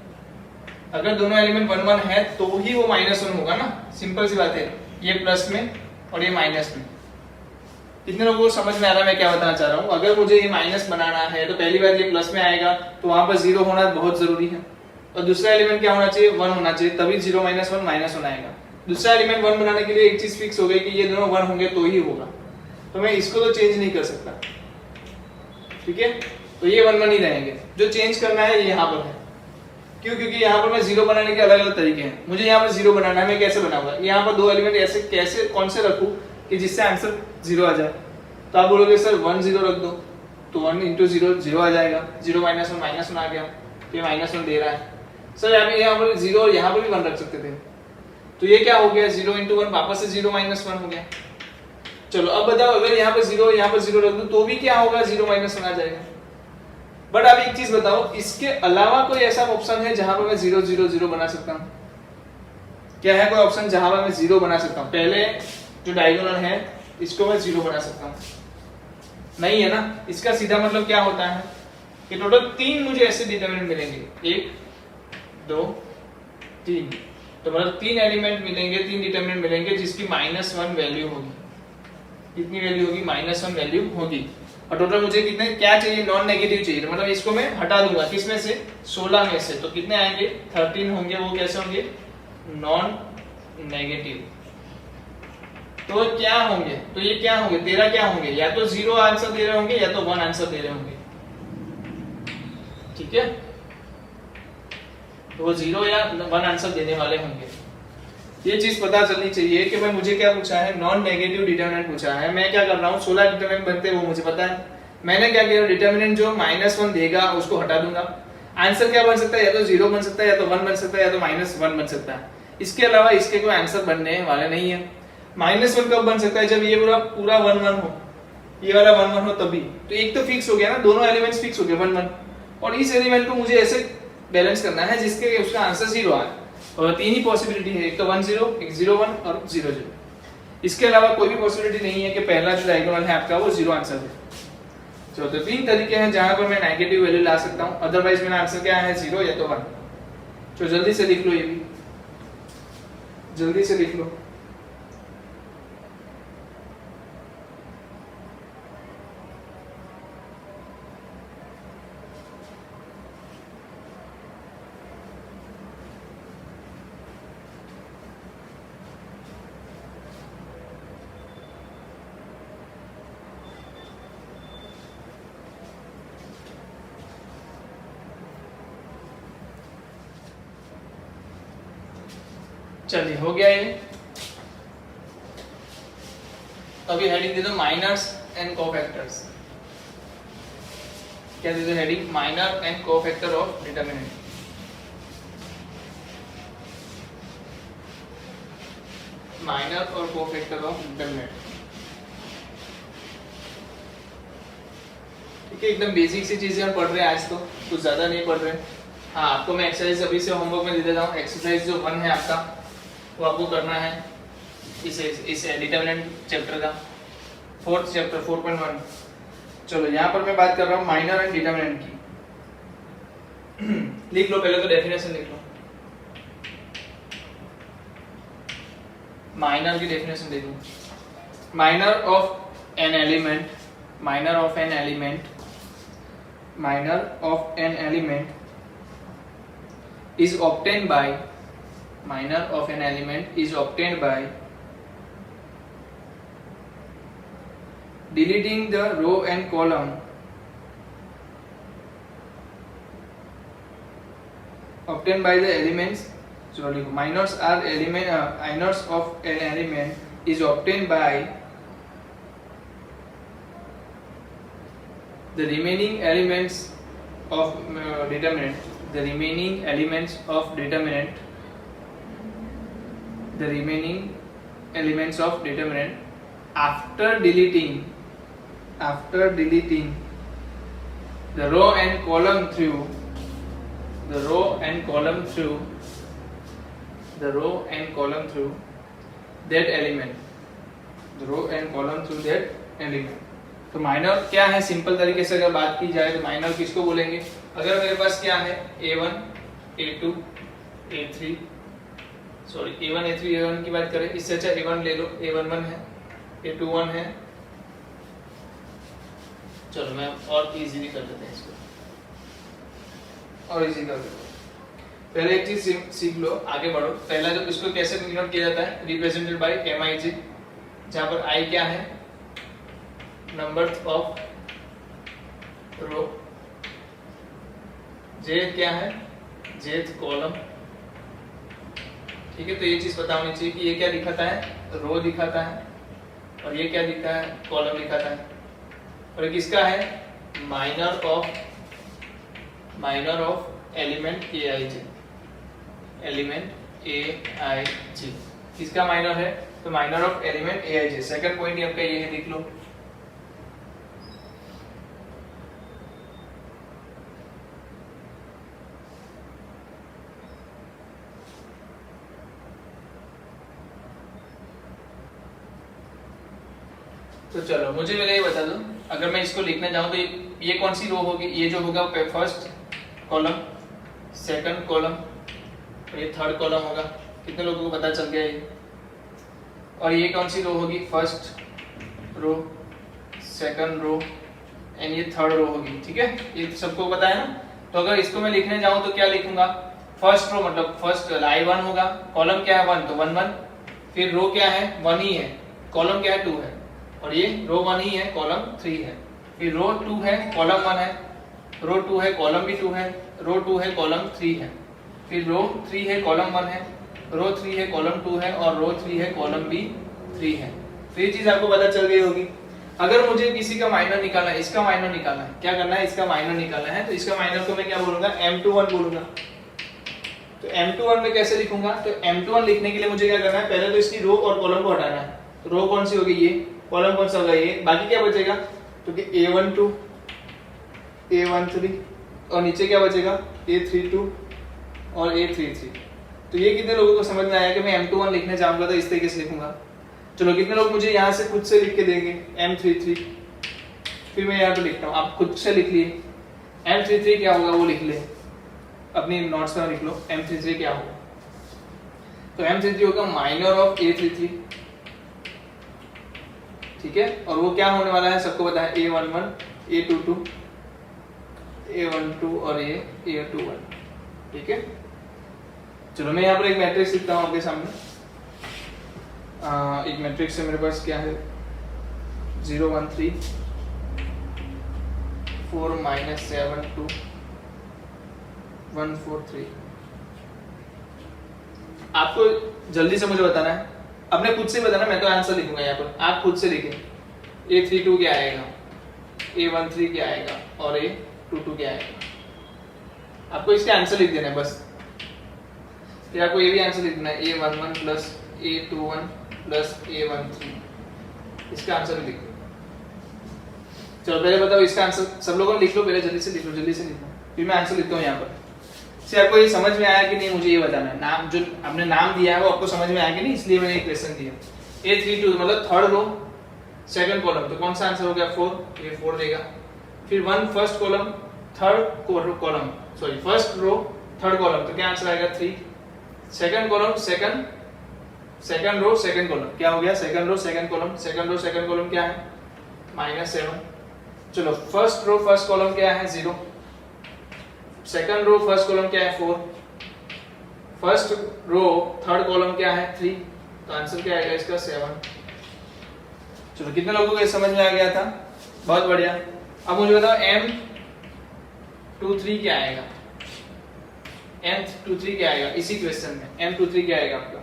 अगर दोनों एलिमेंट 1 1 है तो ही वो -1 होगा ना, सिंपल सी बात है। ये प्लस में और ये माइनस में। कितने लोगों को समझ में आ रहा है मैं क्या बताना चाह रहा हूँ। अगर मुझे ये माइनस बनाना है तो पहली बार ये प्लस में आएगा, तो वहां पर 0 होना बहुत जरूरी है। और दूसरा एलिमेंट क्या होना चाहिए, 1 होना चाहिए, तभी 0 -1 -1 आएगा। दूसरा एलिमेंट 1 बनाने के लिए एक चीज फिक्स हो गई कि ये दोनों 1 होंगे तो ही होगा, तो मैं इसको तो चेंज नहीं कर सकता, ठीक है। तो ये 1 1 ही रहेंगे। जो चेंज करना है ये यहाँ पर है, क्यों, क्योंकि यहाँ पर मैं 0 बनाने के अलग अलग तरीके हैं। मुझे यहाँ पर 0 बनाना है, मैं कैसे बनाऊंगा, यहाँ पर दो एलिमेंट ऐसे कैसे कौन से रखूं कि जिससे आंसर 0 आ जाए। तो आप बोलोगे सर 1 0 रख दो, तो 1 × 0 0 आ जाएगा। 0 -1 -1 आ गया, तो ये -1 दे रहा है। सर यहाँ पर 0 और यहाँ पर भी 1 रख सकते थे, तो ये क्या हो गया, 0 × 1 वापस से 0 -1 हो गया। चलो अब बताओ, अगर यहाँ पर 0 यहाँ पर 0 रख दूं तो भी क्या होगा, 0 -1 आ जाएगा। बट अब एक चीज बताओ, इसके अलावा कोई ऐसा ऑप्शन है जहां पर मैं 0 0 0 बना सकता हूँ? क्या है कोई ऑप्शन जहां पर मैं 0 बना सकता हूँ? पहले जो डायगोनल है इसको मैं 0 बना सकता हूँ? नहीं है ना। इसका सीधा मतलब क्या होता है कि टोटल 3 मुझे ऐसे डिटरमिनेंट मिलेंगे, 1 2 3। तो मतलब 3 एलिमेंट मिलेंगे, 3 डिटरमिनेंट मिलेंगे जिसकी -1 वैल्यू होगी। कितनी वैल्यू होगी, -1 वैल्यू होगी। और टोटल मुझे कितने क्या चाहिए, नॉन नेगेटिव चाहिए। तो मतलब इसको मैं हटा दूंगा, किसमें से, 16 में से। तो कितने आएंगे, 13 होंगे। वो कैसे होंगे, नॉन नेगेटिव। तो क्या होंगे, तो ये क्या होंगे, 13 क्या होंगे, या तो 0 आंसर दे रहे होंगे या तो 1 आंसर दे रहे होंगे, ठीक है। तो वो 0 या 1 आंसर देने वाले होंगे। ये चीज पता चलनी चाहिए कि भाई मुझे क्या पूछा है, नॉन नेगेटिव डिटरमिनेंट पूछा है। मैं क्या कर रहा हूँ, 16 डिटरमिनेंट बनते हैं वो मुझे पता है। मैंने क्या किया, डिटरमिनेंट जो -1 देगा उसको हटा दूंगा। आंसर क्या बन सकता है, या तो 0 बन सकता है, या तो 1 बन सकता है, या तो -1 बन सकता है। इसके अलावा इसके कोई आंसर बनने वाले नहीं है। -1 कब बन सकता है, जब ये पूरा 1 1 हो, ये वाला 1 1 हो तभी। तो एक तो फिक्स हो गया ना, दोनों एलिमेंट्स फिक्स हो गए 1 1। और इस एलिमेंट को मुझे ऐसे बैलेंस करना है जिसके उसका आंसर 0 आए। और 3 ही पॉसिबिलिटी है, एक तो 1 0, एक 0 1 और 0 0। इसके अलावा कोई भी पॉसिबिलिटी नहीं है कि पहला जो डायगोनल है आपका वो 0 आंसर दे। तो 3 तरीके हैं जहां पर मैं नेगेटिव वैल्यू ला सकता हूं। अदरवाइज मेरा आंसर क्या है, 0 या तो 1। तो जल्दी से लिख लो, ये भी जल्दी से लिख लो। चलिए हो गया ये। अभी हेडिंग दे दो माइनर्स एंड कोफैक्टर्स। क्या दे दो heading, minor and cofactor of determinant. Minor और कोफैक्टर ऑफ डिटरमिनेंट, ठीक है। एकदम बेसिक सी चीजें हम पढ़ रहे हैं आज, तो कुछ ज्यादा नहीं पढ़ रहे। हाँ, आपको मैं एक्सरसाइज अभी से होमवर्क में दे देता हूँ। एक्सरसाइज जो 1 है आपका, वो आपको करना है इस डिटरमिनेंट चैप्टर का, 4th चैप्टर 4.1। चलो यहाँ पर मैं बात कर रहा हूँ माइनर एंड डिटरमिनेंट की। लिख लो पहले तो डेफिनेशन लिख लो। माइनर की डेफिनेशन देखो, minor of an element, minor of an element, minor of an element is obtained by minor of an element is obtained by deleting the row and column obtained by the elements. Sorry, minors are minors of an element is obtained by the remaining elements of determinant. The remaining elements of determinant. The remaining elements of determinant after deleting the row and column through that element. तो minor क्या है, simple तरीके से अगर बात की जाए तो माइनर किसको बोलेंगे? अगर मेरे पास क्या है A1 A2 A3 sorry A1 A3 A1 की बात करें, इससे अच्छा A1 ले लो, A11 है A21 है। चलो मैं और इजीली कर देते हैं इसको, और इजी कर देते हैं। पहले एक चीज सीख लो, आगे बढ़ो। पहला जो इसको कैसे डिनोट किया जाता है, रिप्रेजेंटेड बाय MIJ, जहां पर I क्या है, नंबर ऑफ रो, J क्या है, Jth कॉलम। ठीक है, तो ये चीज पता होनी चाहिए कि ये क्या दिखाता है, रो दिखाता है, और ये क्या दिखाता है, कॉलम दिखाता है। और किसका है, माइनर ऑफ एलिमेंट AIJ, किसका माइनर है, तो minor of element AIJ। Second point आपका ये है, देख लो। तो चलो मुझे पहले ये बता दो, अगर मैं इसको लिखना चाहूँ तो ये कौन सी रो होगी? ये जो होगा फर्स्ट कॉलम, सेकंड कॉलम, और ये थर्ड कॉलम होगा। कितने लोगों को पता चल गया ये? और ये कौन सी रो होगी? First row, second row and ये थर्ड रो होगी। ठीक है, ये सबको पता है ना? तो अगर इसको मैं लिखने जाऊँ तो क्या लिखूंगा? फर्स्ट रो मतलब फर्स्ट I1 होगा, कॉलम क्या है 1, तो 1 1, फिर रो क्या है 1 ही है, कॉलम क्या है 2 है, और ये रो 1 ही है, कॉलम 3 है, फिर रो 2 है, कॉलम 1 है, रो 2 है, कॉलम भी 2 है, रो 2 है, कॉलम 3 है, फिर रो 3 है, कॉलम 1 है, रो 3 है, कॉलम 2 है, और रो 3 है, कॉलम भी 3 है। तो ये चीज आपको पता चल गई होगी। अगर मुझे किसी का माइनर निकालना है, इसका माइनर निकालना है, क्या करना है, इसका माइनर निकालना है, तो इसका माइनर को मैं क्या बोलूंगा, M21 बोलूंगा। तो M21 में कैसे लिखूंगा? तो M21 लिखने के लिए मुझे क्या करना है, पहले तो इसकी रो और कॉलम को हटाना है। तो रो कौन सी होगी, ये, कॉलम कौन सा होगा, ये, बाकी क्या बचेगा, तो कि A12 A13 और नीचे क्या बचेगा, A32 और A33। तो ये कितने लोगों को समझ में आया कि मैं M21 लिखने जाऊंगा तो इस तरीके से लिखूंगा? चलो कितने लोग मुझे यहाँ से खुद से लिख के देंगे M33, फिर मैं यहाँ पे लिखता हूँ, आप खुद से लिख लिए। M33 क्या होगा वो लिख ले, अपनी नोट्स में लिख लो M33 क्या होगा। तो M33 होगा माइनर ऑफ A33। ठीक है, और वो क्या होने वाला है सबको पता है, A11 A22 A12 और ये A21। ठीक है, चलो मैं यहाँ पर एक मैट्रिक्स लिखता हूँ आपके सामने। एक मैट्रिक्स है मेरे पास, क्या है, 0 1 3 4 -7 2 1 4 3। आपको जल्दी से मुझे बताना है, अपने खुद से बताना, मैं तो आंसर लिखूंगा यहाँ पर, आप खुद से लिखें। A32 क्या आएगा, A13 क्या आएगा, और A22 क्या आएगा। आपको इसके आंसर लिख देना है बस। फिर आपको ये भी आंसर लिख देना है, A11 plus A21 plus A13। इसका आंसर भी लिख दो। चलो पहले बताओ इसका आंसर, सब लोगों ने लिख लो, पहले जल्दी से लिख लो, जल्दी से लिख लो, फिर मैं आंसर लिखता हूँ यहाँ पर। से आपको ये समझ में आया कि नहीं, मुझे ये बताना है। नाम जो आपने नाम दिया है वो आपको समझ में आया कि नहीं, इसलिए मैंने एक क्वेश्चन दिया। A32 मतलब थर्ड रो सेकंड कॉलम, तो कौन सा आंसर हो गया 4, ये 4 देगा। फिर 1 first column third column, sorry first row third column, तो क्या आंसर आएगा 3। Second column second row second column, क्या हो गया, second row second column, second row second column क्या है -7। चलो फर्स्ट रो फर्स्ट कॉलम क्या है 0, सेकंड रो फर्स्ट कॉलम क्या है 4, फर्स्ट रो थर्ड कॉलम क्या है 3, तो आंसर क्या आएगा इसका 7। चलो कितने लोगों को ये समझ में आ गया था? बहुत बढ़िया। अब मुझे बताओ M23 क्या आएगा? M23 क्या आएगा इसी क्वेश्चन में? M23 क्या आएगा आपका?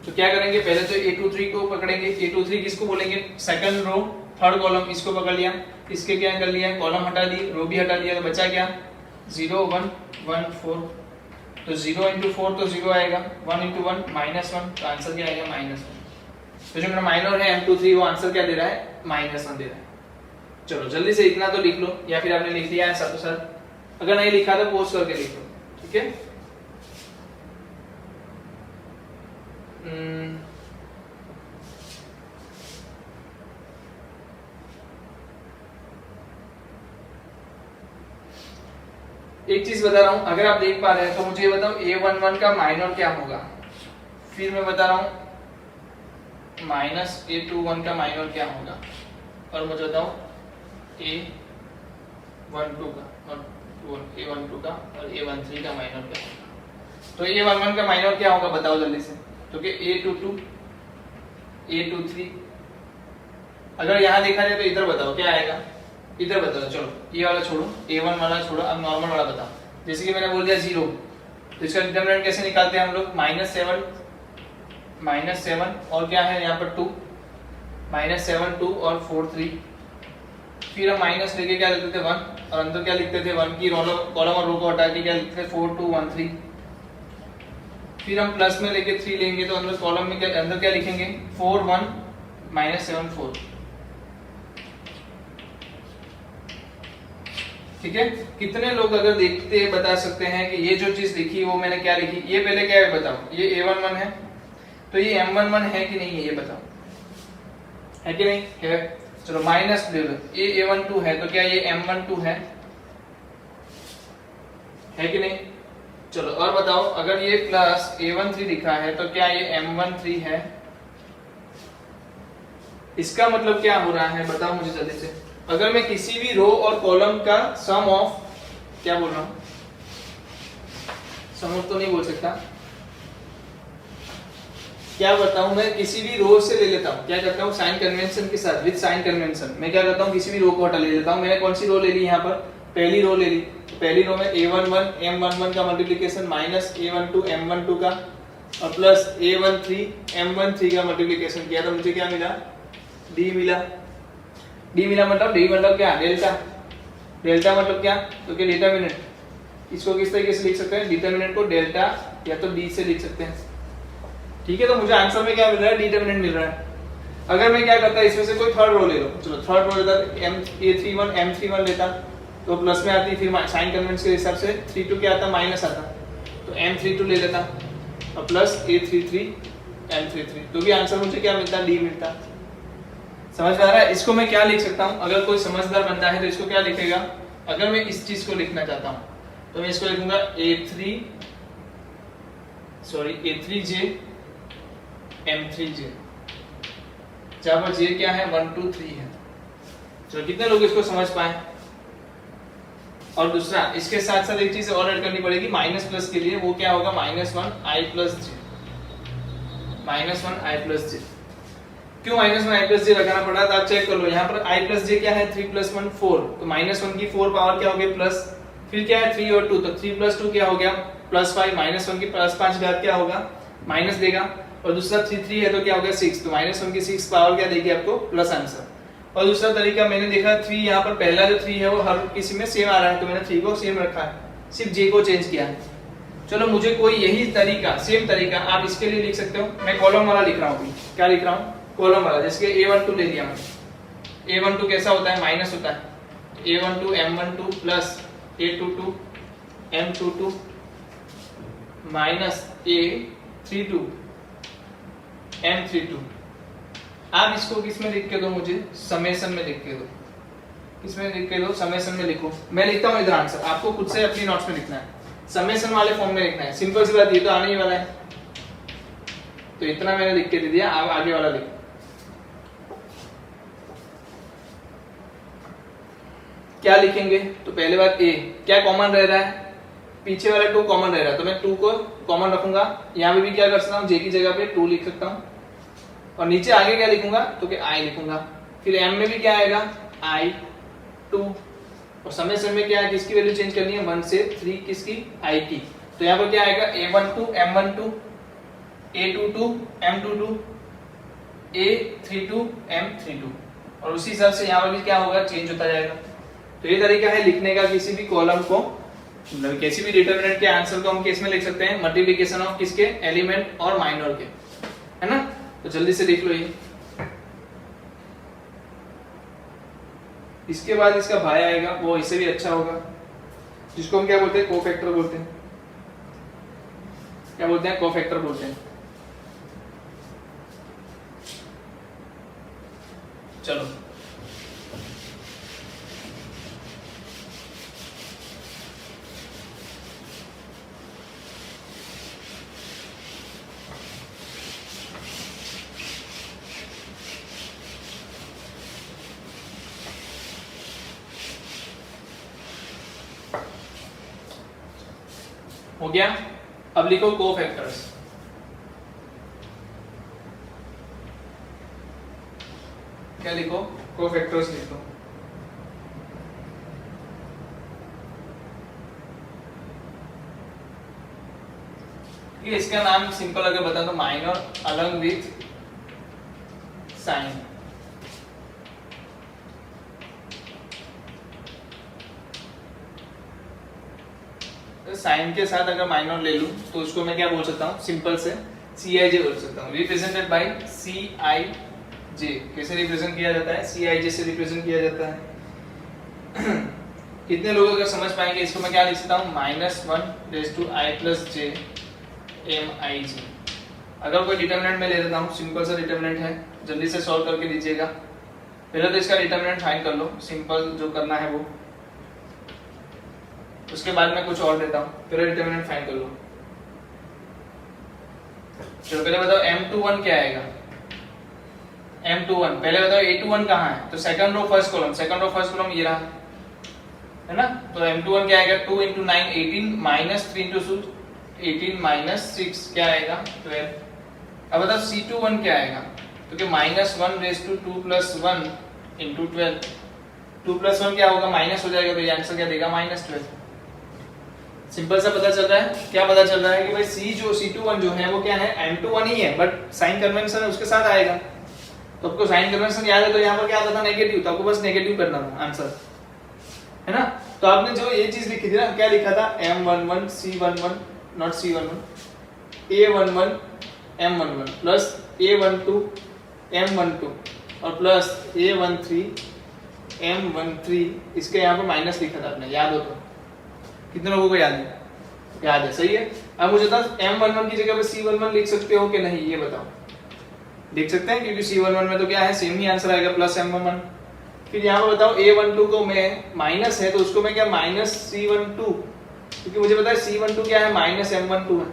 तो क्या करेंगे, पहले तो A23 को पकड़ेंगे। A23 किसको बोलेंगे? सेकंड रो थर्ड कॉलम, इसको पकड़ लिया। इसके क्या कर लिया? कॉलम हटा दी, रो भी हटा दिया, तो बचा क्या? 0 1 1 4। तो 0 into 4 तो 0 आएगा, 1 into 1 -1, तो आंसर क्या आएगा? -1। तो जो मेरा माइनर है M23 वो आंसर क्या दे रहा है? -1 दे रहा है। चलो जल्दी से इतना तो लिख लो, या फिर आपने लिख दिया है साथों साथ, अगर नहीं लिखा तो पोस्ट करके लिख लो, ठीक है? एक चीज बता रहा हूं, अगर आप देख पा रहे हैं तो मुझे बताओ A11 का माइनर क्या होगा? फिर मैं बता रहा हूं -A21 का माइनर क्या होगा, और मुझे बताओ A12 का और A12 का और A13 का माइनर क्या होगा। तो A11 का माइनर क्या होगा बताओ जल्दी से। तो कि A22 A23, अगर यहां देखा जाए तो इधर बताओ क्या आएगा, इधर बताओ। चलो ये वाला छोड़ो, A1 वाला छोड़ो, अब नॉर्मल वाला बताओ। जैसे कि मैंने बोल दिया 0, तो इसका डिटरमिनेंट कैसे निकालते हैं हम लोग? -7 और क्या है यहाँ पर 2, -7 2 और 4 3। फिर हम माइनस लेके क्या लिखते थे 1, और अंदर क्या लिखते थे 1 की कॉलम और रो को हटा के क्या लिखते थे 4 2 1 3। फिर हम प्लस में लेके 3 लेंगे तो अंदर कॉलम में क्या, अंदर क्या लिखेंगे 4 1 -7 4। ठीक है? कितने लोग अगर देखते बता सकते हैं कि ये जो चीज लिखी वो मैंने क्या लिखी? ये पहले क्या है बताओ? ये A11 है, तो ये M11 है कि नहीं है, ये बताओ, है कि नहीं है? चलो माइनस ले लो, ये A12 है, तो क्या ये M12 है कि नहीं? चलो और बताओ, अगर ये प्लस A13 लिखा है तो क्या ये M13 है? इसका मतलब क्या हो रहा है बताओ मुझे जल्दी से। अगर मैं किसी भी रो और कॉलम का सम ऑफ, क्या बोल रहा हूं, सम ऑफ तो नहीं बोल सकता, क्या बताऊं, मैं किसी भी रो से ले लेता हूं, क्या करता हूं साइन कन्वेंशन के साथ, विद साइन कन्वेंशन मैं क्या करता हूं किसी भी रो को हटा ले लेता हूं। मैंने कौन सी रो ले ली यहाँ पर? पहली रो ले ली। तो पहली रो में A11 M11 का मल्टीप्लिकेशन माइनस A12 M12 का और प्लस A13 M13 का मल्टीप्लिकेशन किया तो मुझे क्या मिला? D मिला। D मिला मतलब D मतलब क्या? डेल्टा। डेल्टा मतलब क्या? तो क्या डिटरमिनेंट। इसको किस तरीके से लिख सकते हैं? डिटरमिनेंट को डेल्टा या तो D से लिख सकते हैं। ठीक है, तो मुझे आंसर में क्या मिल रहा है? डिटरमिनेंट मिल रहा है। अगर मैं क्या करता, इसमें से कोई थर्ड रो ले लो, चलो थर्ड रो लेता, A31 M31 लेता तो प्लस में आती, फिर साइन कन्वेंशन के हिसाब से 32 क्या आता? माइनस आता, तो M32 ले लेता और प्लस A33 M33, तो भी आंसर मुझे क्या मिलता? D मिलता। समझ में आ रहा है? इसको मैं क्या लिख सकता हूँ, अगर कोई समझदार बंदा है तो इसको क्या लिखेगा? अगर मैं इस चीज को लिखना चाहता हूँ तो मैं इसको लिखूंगा A3J M3J, जहां पर J क्या है? 1 2 3 है। चलो कितने लोग इसको समझ पाए? और दूसरा इसके साथ साथ एक चीज और ऐड करनी पड़ेगी माइनस प्लस के लिए, वो क्या होगा? -1 I + J, -1 I + J। क्यों -1 I + J लगाना पड़ा? तो आप चेक कर लो, यहाँ पर I + J क्या है? 3 + 1 4, तो -1 की 4 पावर क्या हो गई? प्लस, फिर क्या है 3 और 2, तो 3 + 2 क्या हो गया? +5, -1 की +5 घात क्या होगा? माइनस देगा, और दूसरा 3 है तो क्या हो गया? 6, तो -1 की 6 पावर क्या देगी आपको? Plus answer. और दूसरा तरीका मैंने देखा 3, यहाँ पर पहला जो 3 है वो हर किसी में सेम आ रहा है, तो मैंने 3 को सेम रखा है, सिर्फ J को चेंज किया है। चलो मुझे कोई यही तरीका, सेम तरीका आप इसके लिए लिख सकते हो। मैं कॉलम वाला लिख रहा हूँ, क्या लिख रहा हूँ? कॉलम वाला। जैसे A12 ले लिया मैंने, A12 कैसा होता है? माइनस होता है, A12 M12 plus A22 M22 minus A32 M32। आप इसको किस में लिख के दो? मुझे समेशन में लिख के दो। किसमें लिख के दो? समेशन में लिखो। मैं लिखता हूँ इधर आंसर, आपको खुद से अपनी नोट्स में लिखना है, समेशन वाले फॉर्म में लिखना है। सिंपल सी बात, ये तो आने ही वाला है, तो इतना मैंने लिख के दे दिया। आप आगे वाला लिखो। क्या लिखेंगे? तो पहले बात ए, क्या कॉमन रह रहा है? पीछे वाला 2 कॉमन रह रहा है, तो मैं 2 को कॉमन रखूंगा। यहाँ पे भी क्या कर सकता हूँ, जे की जगह पे 2 लिख सकता हूँ, और नीचे आगे क्या लिखूंगा, तो कि आई लिखूंगा। फिर एम में भी क्या आएगा, I2, और समय समय क्या है, किसकी वैल्यू चेंज करनी है, 1 से 3 किसकी, आई की। तो यहाँ पर क्या आएगा, A12 M12, A22 M22, A32 M32, और उसी हिसाब से यहाँ पर भी क्या होगा, चेंज होता जाएगा। तो ये तरीका है लिखने का किसी भी कॉलम को, मतलब किसी भी डिटरमिनेंट के आंसर को हम किस में लिख सकते हैं, मल्टीप्लिकेशन ऑफ किसके, एलिमेंट और माइनर के, है ना। तो जल्दी से देख लो ये। इसके बाद इसका भाई आएगा, वो इससे भी अच्छा होगा, जिसको हम क्या बोलते हैं, कोफैक्टर बोलते हैं। क्या बोलते हैं, कोफैक्टर बोलते हैं। चलो हो गया। अब लिखो कोफैक्टर्स। क्या लिखो, कोफैक्टर्स लिखो। ये इसका नाम सिंपल अगर बता दो, minor along with sign. Sign के साथ अगर माइनर ले लूं तो उसको मैं क्या बोल सकता हूँ, सिंपल से Cij बोल सकता हूँ, रिप्रेजेंटेड बाय Cij। कैसे रिप्रेजेंट किया जाता है, Cij से रिप्रेजेंट किया जाता है। कितने लोग अगर समझ पाएंगे इसको, मैं क्या लिख सकता हूँ, -1 i + j mij। अगर कोई डिटरमिनेंट में ले लेता हूँ, सिंपल सा डिटरमिनेंट है, जल्दी से सॉल्व करके लीजिएगा। पहले तो इसका डिटरमिनेंट फाइंड कर लो, सिंपल जो करना है वो, उसके बाद मैं कुछ और देता हूँ। पहले डिटरमिनेंट फाइंड कर लो। चलो पहले बताओ M21 क्या आएगा, M21 पहले बताओ A21 कहाँ है, तो second row first column, second row first column ये रहा, है ना। तो M21 क्या आएगा, 2 × 9 18 -3 × 2 18 -6 क्या आएगा, 12। अब बताओ C21 क्या आएगा, तो कि -1 raised to 2 + 1 × 12। 2 + 1 क्या होगा, माइनस हो जाएगा, तो ये आंसर क्या देगा, -12। सिंपल सा पता चल रहा है, क्या पता चल रहा है कि भाई C21 जो है वो क्या है, M21 ही है, बट साइन कन्वेंशन उसके साथ आएगा। तो आपको साइन कन्वेंशन याद है, तो यहाँ पर क्या आता था, नेगेटिव, तो आपको बस नेगेटिव करना था आंसर, है ना। तो आपने जो ये चीज लिखी थी ना, क्या लिखा था, M11 C11 not C11 A11 M11 plus A12 M12 और प्लस A13 M13, इसके यहाँ पर माइनस लिखा था आपने, याद हो तो। कितने लोगों को याद है, याद है, सही है। अब मुझे बताओ M11 की जगह पे C11 लिख सकते हो कि नहीं, ये बताओ। लिख सकते हैं, क्योंकि C11 में तो क्या है, सेम ही आंसर आएगा, प्लस M11। फिर यहाँ पर बताओ A12 को मैं माइनस है, तो उसको मैं क्या, -C12, क्योंकि मुझे पता है C12 क्या है, -M12 है।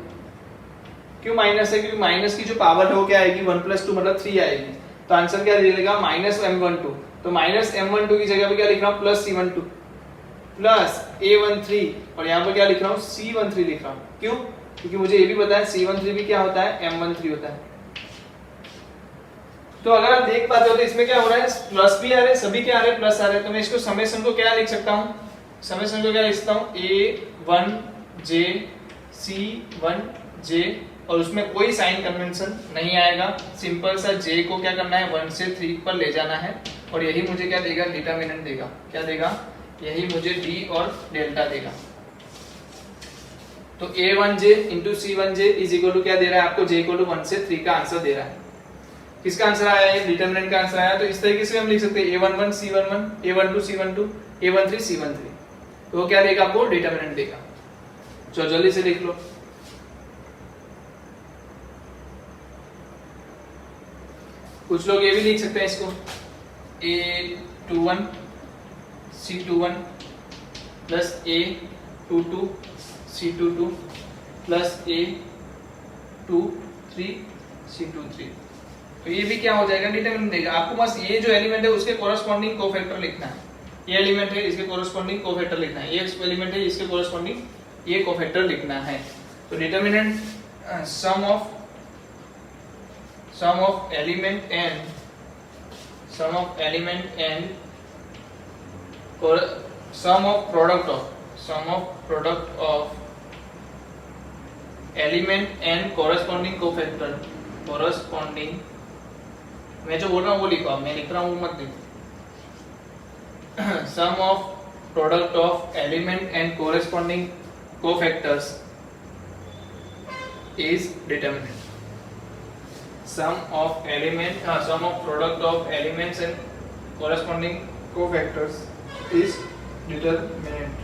क्यों माइनस है, क्योंकि माइनस की जो पावर है वो क्या आएगी, 1 + 2 मतलब 3 आएगी। तो आंसर क्या दे देगा, -M12। तो -M12 की जगह पे क्या लिख रहा हूँ, +C12 प्लस A13, और यहाँ पर क्या लिख रहा हूँ, C13 लिख रहा हूँ। क्यों, क्योंकि मुझे ये भी पता है C13 भी क्या होता है, M13 होता है। तो अगर आप देख पाते हो तो इसमें क्या हो रहा है, प्लस भी आ रहे हैं, सभी क्या आ रहे हैं, प्लस आ रहे हैं। तो मैं इसको समेशन को क्या लिख सकता हूँ, समेशन को क्या लिख सकता हूँ, A1j C1j, और उसमें कोई साइन कन्वेंशन नहीं आएगा। सिंपल सा j को क्या करना है, 1 से 3 पर ले जाना है, और यही मुझे क्या देगा, डिटरमिनेंट देगा। क्या देगा, यही मुझे d और डेल्टा देगा। तो A1j × C1j = क्या दे रहा है आपको, j = 1 से 3 का आंसर दे रहा है। किसका आंसर आया है, डिटरमिनेंट का आंसर आया। तो इस तरीके से हम लिख सकते हैं A11 C11 A12 C12 A13 C13, तो वो क्या देगा आपको, डिटरमिनेंट देगा। चलो जल्दी से लिख लो। कुछ लोग ये भी लिख सकते हैं इसको, A21 C21 plus A22 C22 plus A23 C23, तो ये भी क्या हो जाएगा, डिटरमिनेंट देगा। आपको बस ये जो एलिमेंट है उसके कॉरस्पॉन्डिंग कोफैक्टर लिखना है। ये एलिमेंट है, इसके कोरस्पॉन्डिंग कोफैक्टर लिखना है, ये एलिमेंट है, इसके कोरस्पॉन्डिंग ये कोफैक्टर लिखना है। तो determinant sum of element and sum of product of element and corresponding cofactor, corresponding, मैं जो बोल रहा हूँ वो लिखो, मैं लिख रहा हूँ वो मत लिखो। Sum of product of element and corresponding cofactors is determinant. Sum of product of elements and corresponding cofactors is determinant.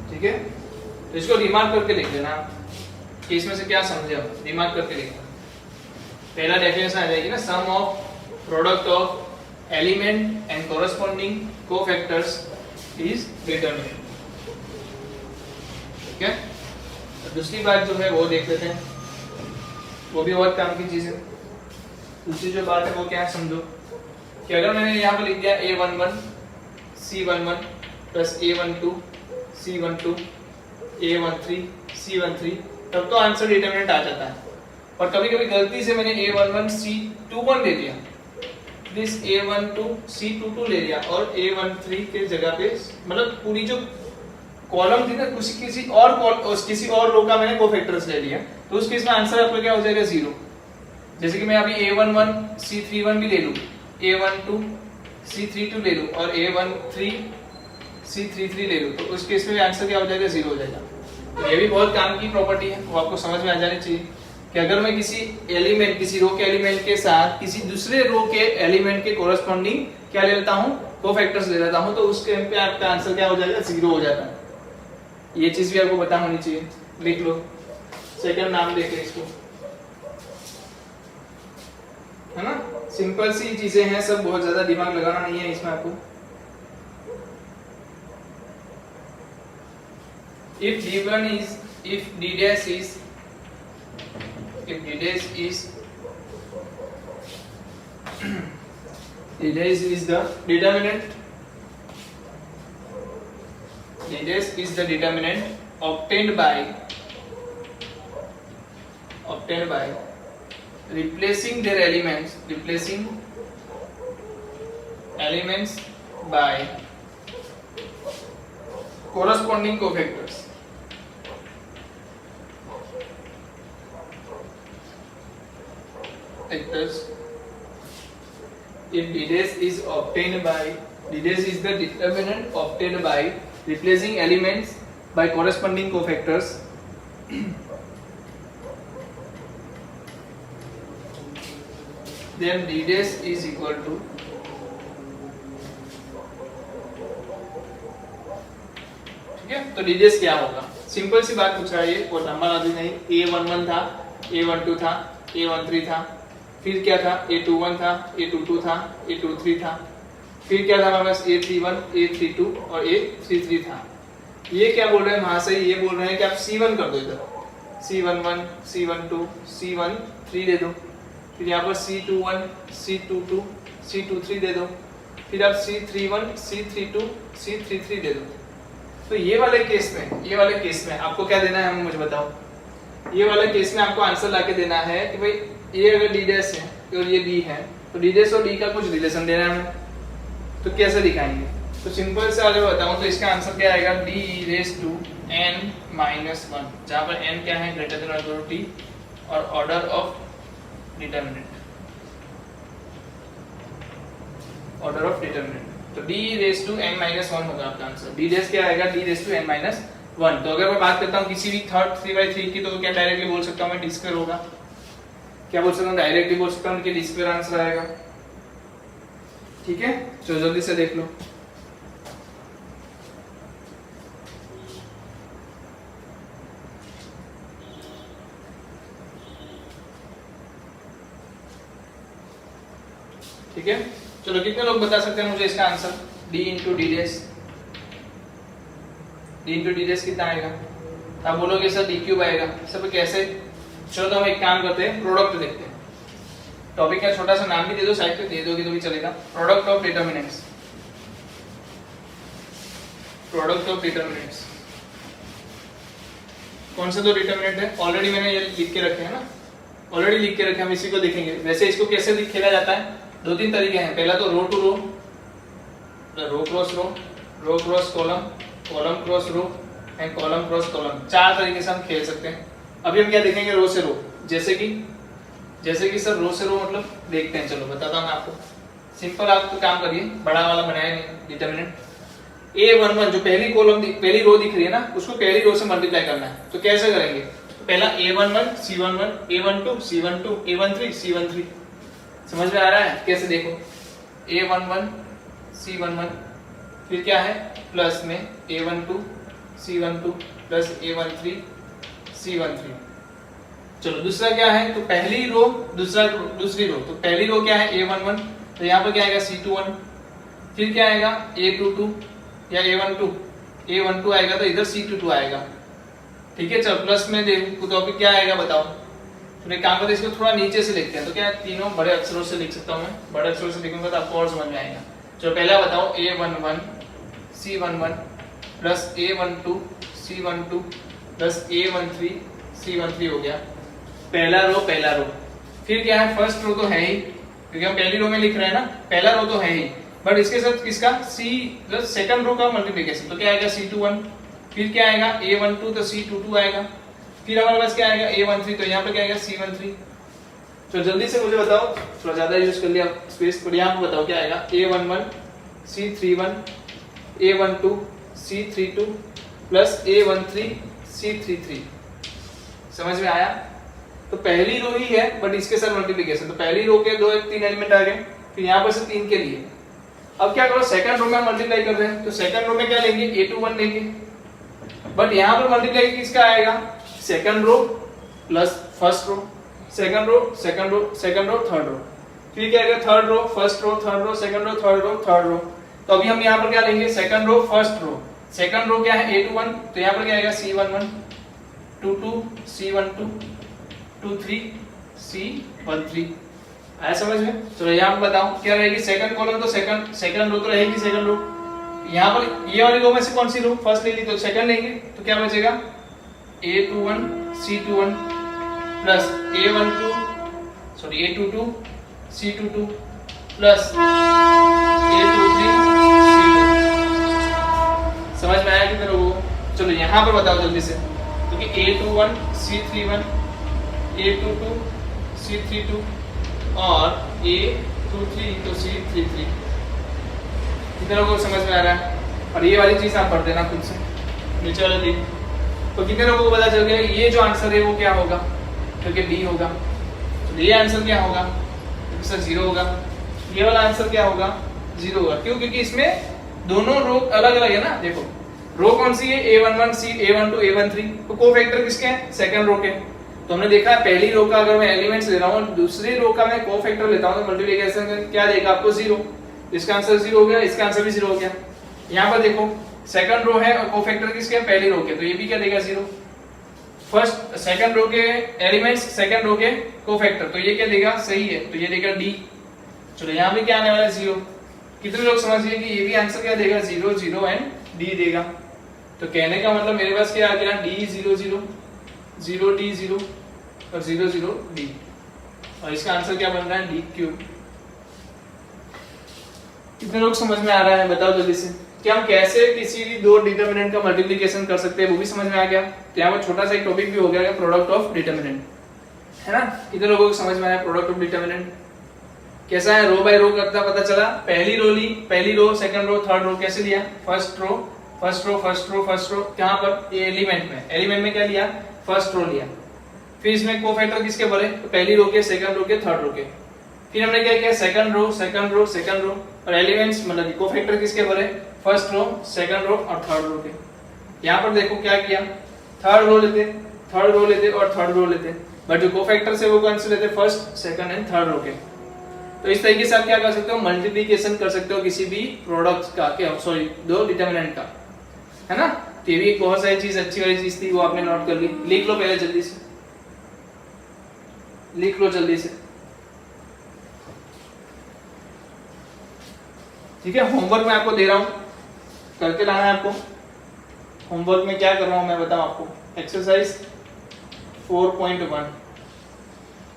ठीक है, तो इसको रिमार्क करके लिख देना कि इसमें से क्या समझे हम, रिमार्क करके लिखना। पहला डेफिनेशन आ जाएगी ना, sum of product of element and corresponding cofactors is determinant. ठीक है, दूसरी बात जो है वो देख लेते हैं, वो भी बहुत काम की चीज है। दूसरी जो बात है वो क्या है समझो, कि अगर मैंने यहाँ पर लिख दिया A11 C11 plus A12 C12 A13 C13, तब तो आंसर डिटरमिनेंट आ जाता है। और कभी कभी गलती से मैंने A11 C21 ले लिया, प्लीज A12 C22 ले लिया और A13 के जगह पे मतलब पूरी जो कॉलम थी ना किसी और रो का मैंने कोफैक्टर्स ले लिया, तो उस केस में आंसर आपका क्या हो जाएगा 0। जैसे कि मैं अभी A11 C31 भी ले लूं, A12 C32 ले लूं और A13 C33 ले लूं, तो उस केस में आंसर क्या हो जाएगा 0 हो जाएगा। तो ये भी बहुत काम की प्रॉपर्टी है, वो आपको समझ में आ जानी चाहिए कि अगर मैं किसी एलिमेंट, किसी रो के एलिमेंट के साथ किसी दूसरे रो के एलिमेंट के कोरस्पॉन्डिंग क्या ले लेता हूँ, कोफैक्टर्स ले लेता हूँ, तो उस केस पे आपका आंसर क्या हो जाएगा 0 हो जाता है। ये चीज भी आपको पता होनी चाहिए, लिख लो। सेकंड नाम देखें इसको, है ना, सिंपल सी चीजें हैं सब, बहुत ज्यादा दिमाग लगाना नहीं है इसमें आपको। if d1 is if d dash is d dash is the determinant, d dash is the determinant obtained by replacing their elements by corresponding cofactors. If d dash is obtained by, d dash is the determinant obtained by replacing elements by corresponding cofactors, then d dash is equal to ठीक है। तो D dash क्या होगा, simple सी बात पूछ रहा है ये, वो नंबर अभी नहीं, A11 था, A12 था, A13 था, फिर क्या था, A21 था, A22 था, A23 था, फिर क्या था हमारे पास A31, A32 और A33 था। ये क्या बोल रहे हैं महाशय, ये बोल रहे हैं कि आप C1 कर दो इधर, C11, C12, C13 दे दो, फिर यहाँ पर C21, C22, C23 दे दो, फिर आप C31, C32, C33 दे दो। तो ये वाले केस में आपको क्या देना है, हमें मुझे बताओ। ये वाले केस में आपको आंसर लाके देना है कि भाई ये अगर डी डैश है और ये डी है, तो डी डैश और डी का कुछ रिलेशन देना है हमें। तो कैसे दिखाएंगे, तो सिंपल से अगर बताऊं तो इसका आंसर क्या आएगा, d raise to n minus 1, जहां पर n क्या है, ग्रेटर देन और इक्वल टू t, और ऑर्डर ऑफ डिटरमिनेंट, तो d raise to n minus 1 होगा आपका आंसर। d डैश क्या आएगा, d raise to n minus 1। तो अगर मैं बात करता हूँ किसी भी थर्ड 3/3 की, तो क्या डायरेक्टली बोल सकता हूँ मैं, d स्क्वायर होगा। क्या बोल सकता हूँ, डायरेक्टली बोल सकता हूँ कि d स्क्वायर आंसर आएगा। ठीक है, तो जल्दी से देख लो। ठीक है, चलो कितने लोग बता सकते हैं मुझे इसका answer, d into D dash, कितना आएगा। आप बोलोगे सर d क्यूब आएगा, सब कैसे। चलो तो हम एक काम करते हैं, प्रोडक्ट देखते हैं। टॉपिक का छोटा सा नाम भी दे दो, साइड पे दे दोगे तो भी चलेगा। Product of determinants, product of determinants. कौन से दो डिटर्मिनेंट है? ऑलरेडी मैंने ये लिख के रखे हैं ना, ऑलरेडी लिख के रखे, हम इसी को देखेंगे। वैसे इसको कैसे खेला जाता है, दो तीन तरीके हैं। पहला तो row to row, row cross row, row cross column, column cross row and column cross column. चार तरीके से हम खेल सकते हैं। अभी हम क्या देखेंगे, रो से रो। जैसे कि सर रो से रो मतलब देखते हैं, चलो बताता हूँ मैं आपको। सिंपल आप तो काम करिए, बड़ा वाला बनाया नहीं डिटर्मिनेंट। A11 जो पहली कॉलम पहली रो दिख रही है ना, उसको पहली रो से मल्टीप्लाई करना है। तो कैसे करेंगे? तो पहला A11 C11, A12 C12, A13 C13। समझ में आ रहा है कैसे? देखो A11 C11, फिर क्या है प्लस में A12 C12 plus A13 C13। चलो दूसरा क्या है, तो पहली रो दूसरी रो। तो पहली रो क्या है A11, तो यहाँ पर क्या आएगा C21, फिर क्या आएगा A22 या A12 आएगा, तो इधर C22 आएगा। ठीक है, चलो प्लस में देखो तो अभी क्या आएगा बताओ। तो एक काम करते हैं, इसको थोड़ा नीचे से लिखते हैं। तो क्या तीनों बड़े अक्षरों से लिख सकता हूँ मैं, बड़े अक्षरों से लिखूंगा तो आपको और समझ में आएगा। चलो पहला बताओ A11 C11 plus A12 C12 plus A13 C13 हो गया। पहला रो। फिर क्या है, फर्स्ट रो तो है ही, क्योंकि हम पहली रो में लिख रहे हैं ना, पहला रो तो है ही, बट इसके साथ किसका C प्लस सेकंड रो का मल्टीप्लिकेशन। तो क्या आएगा C21, फिर क्या आएगा A12 तो C22 आएगा, फिर हमारे पास क्या आएगा A13, तो यहाँ पे क्या आएगा C13। तो जल्दी से मुझे बताओ, थोड़ा ज्यादा यूज कर लिया स्पेस, तो यहाँ पे बताओ क्या आएगा A11 C31 A12 C32 plus A13 C33। समझ में आया? तो पहली रो ही है बट इसके साथ मल्टीप्लिकेशन। तो पहली रो के दो तीन एलिमेंट आ गए, फिर यहाँ पर से तीन के लिए। अब क्या करो, सेकंड रो में मल्टीप्लाई कर रहे हैं, तो सेकंड रो में क्या लेंगे A21 लेंगे, बट यहाँ पर मल्टीप्लाई किसका आएगा, second row plus first row, second row third row, फिर क्या आएगा third row first row third row second row third row. तो अभी हम यहाँ पर क्या लेंगे, second row first row. Second row क्या है A21, तो यहाँ पर क्या आएगा C11 22 C12 23 C13। आया समझ में? चलो यहाँ पर बताओ क्या रहेगी, सेकंड कॉलम तो सेकंड रो तो रहेगी सेकंड रो। यहाँ पर ये वाली रो में से कौन सी रो फर्स्ट ले ली, तो सेकंड लेंगे, तो क्या बचेगा A21 C21 plus A22 C22 plus A23 C22। समझ में आया कितने लोगों को? चलो यहाँ पर बताओ जल्दी से, क्योंकि A21 C31 A22 C32 और A23 तो C33। कितने लोगों को समझ में आ रहा है? और ये वाली चीज आप पढ़ देना खुद से नीचे वाले दिन। तो कितने लोगों को पता चल गया ये जो आंसर है वो क्या होगा, क्योंकि डी होगा। तो ये आंसर क्या होगा, क्योंकि सर 0 होगा। ये वाला आंसर क्या होगा, 0 होगा। क्यों? क्योंकि इसमें दोनों रो अलग अलग है ना। देखो रो कौन सी है, A11 C A12 A13, तो कोफैक्टर किसके हैं, सेकंड रो के। तो हमने देखा है पहली रो का अगर मैं एलिमेंट्स ले रहा हूँ, दूसरी रो का मैं कोफैक्टर लेता हूँ, तो मल्टीप्लिकेशन क्या देगा आपको 0। इसका आंसर 0 हो गया, इसका आंसर भी 0 हो गया। यहाँ पर देखो सेकंड रो है और कोफैक्टर किसके हैं, पहली रो के, तो ये भी क्या देगा 0। फर्स्ट सेकंड रो के एलिमेंट्स सेकंड रो के कोफैक्टर, तो ये क्या देगा, सही है, तो ये देगा D। चलो यहाँ भी क्या आने वाला है 0। कितने लोग समझिए कि ये भी आंसर क्या देगा, 0 0 एंड D देगा। तो कहने का मतलब मेरे पास क्या आ गया, D 0 0 0 D 0 और 0 0 D, और इसका आंसर क्या बन रहा है, D क्यूब। कितने लोग समझ में आ रहा है बताओ जल्दी से, कि हम कैसे किसी भी दो डिटरमिनेंट का मल्टीप्लिकेशन कर सकते हैं, वो भी समझ में आ गया। तो यहाँ पर छोटा सा एक टॉपिक भी हो गया, प्रोडक्ट ऑफ डिटरमिनेंट, है ना। कितने लोगों को समझ में आया प्रोडक्ट ऑफ डिटरमिनेंट कैसा है। रो बाय रो करता पता चला, पहली रो ली, पहली रो सेकंड रो थर्ड रो कैसे लिया, फर्स्ट रो कहाँ पर, ये एलिमेंट में क्या लिया, फर्स्ट रो लिया। फिर इसमें कोफैक्टर किसके भरे, तो पहली रो के सेकंड रो के थर्ड रो के। फिर हमने क्या किया, सेकंड रो और एलिमेंट्स मतलब कोफैक्टर किसके भरे, फर्स्ट रो सेकंड रो और थर्ड रो के। यहाँ पर देखो क्या किया, थर्ड रो लेते और थर्ड रो लेते, बट जो कोफैक्टर से वो कौन से लेते, first second and third row के। तो इस तरीके से आप क्या कर सकते हो, मल्टीप्लिकेशन कर सकते हो किसी भी प्रोडक्ट का, क्या सॉरी दो डिटरमिनेंट का, है ना। तो ये भी एक बहुत सारी चीज अच्छी वाली चीज थी, वो आपने नोट कर ली। लिख लो पहले जल्दी से, लिख लो जल्दी से, ठीक है। होमवर्क मैं आपको दे रहा हूं, करके लाना है आपको। होमवर्क में क्या कर रहा हूँ मैं बताऊँ आपको। एक्सरसाइज 4.1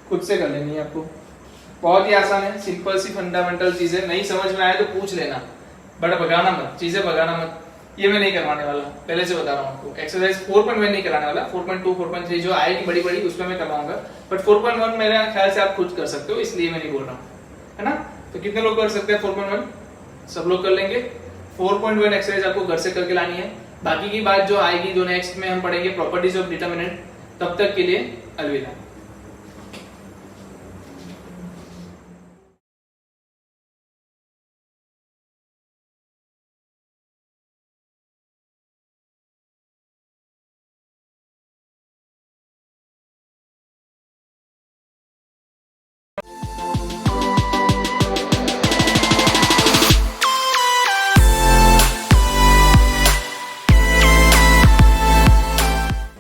खुद से कर लेनी है आपको, बहुत ही आसान है, सिंपल सी फंडामेंटल चीजें। नहीं समझ में आए तो पूछ लेना, बट भगाना मत, चीजें भगाना मत, ये मैं नहीं करवाने वाला, पहले से बता रहा हूँ आपको। एक्सरसाइज 4.1 नहीं कराने वाला, 4.2 4.3 जो आएगी बड़ी बड़ी उसमें मैं करवाऊंगा, बट 4.1 मेरे ख्याल से आप खुद कर सकते हो, इसलिए मैं नहीं बोल रहा हूँ, है ना। तो कितने लोग कर सकते हैं 4.1? सब लोग कर लेंगे। 4.1 एक्सरसाइज आपको घर से करके लानी है। बाकी की बात जो आएगी, जो नेक्स्ट में हम पढ़ेंगे प्रॉपर्टीज ऑफ डिटरमिनेंट, तब तक के लिए अलविदा।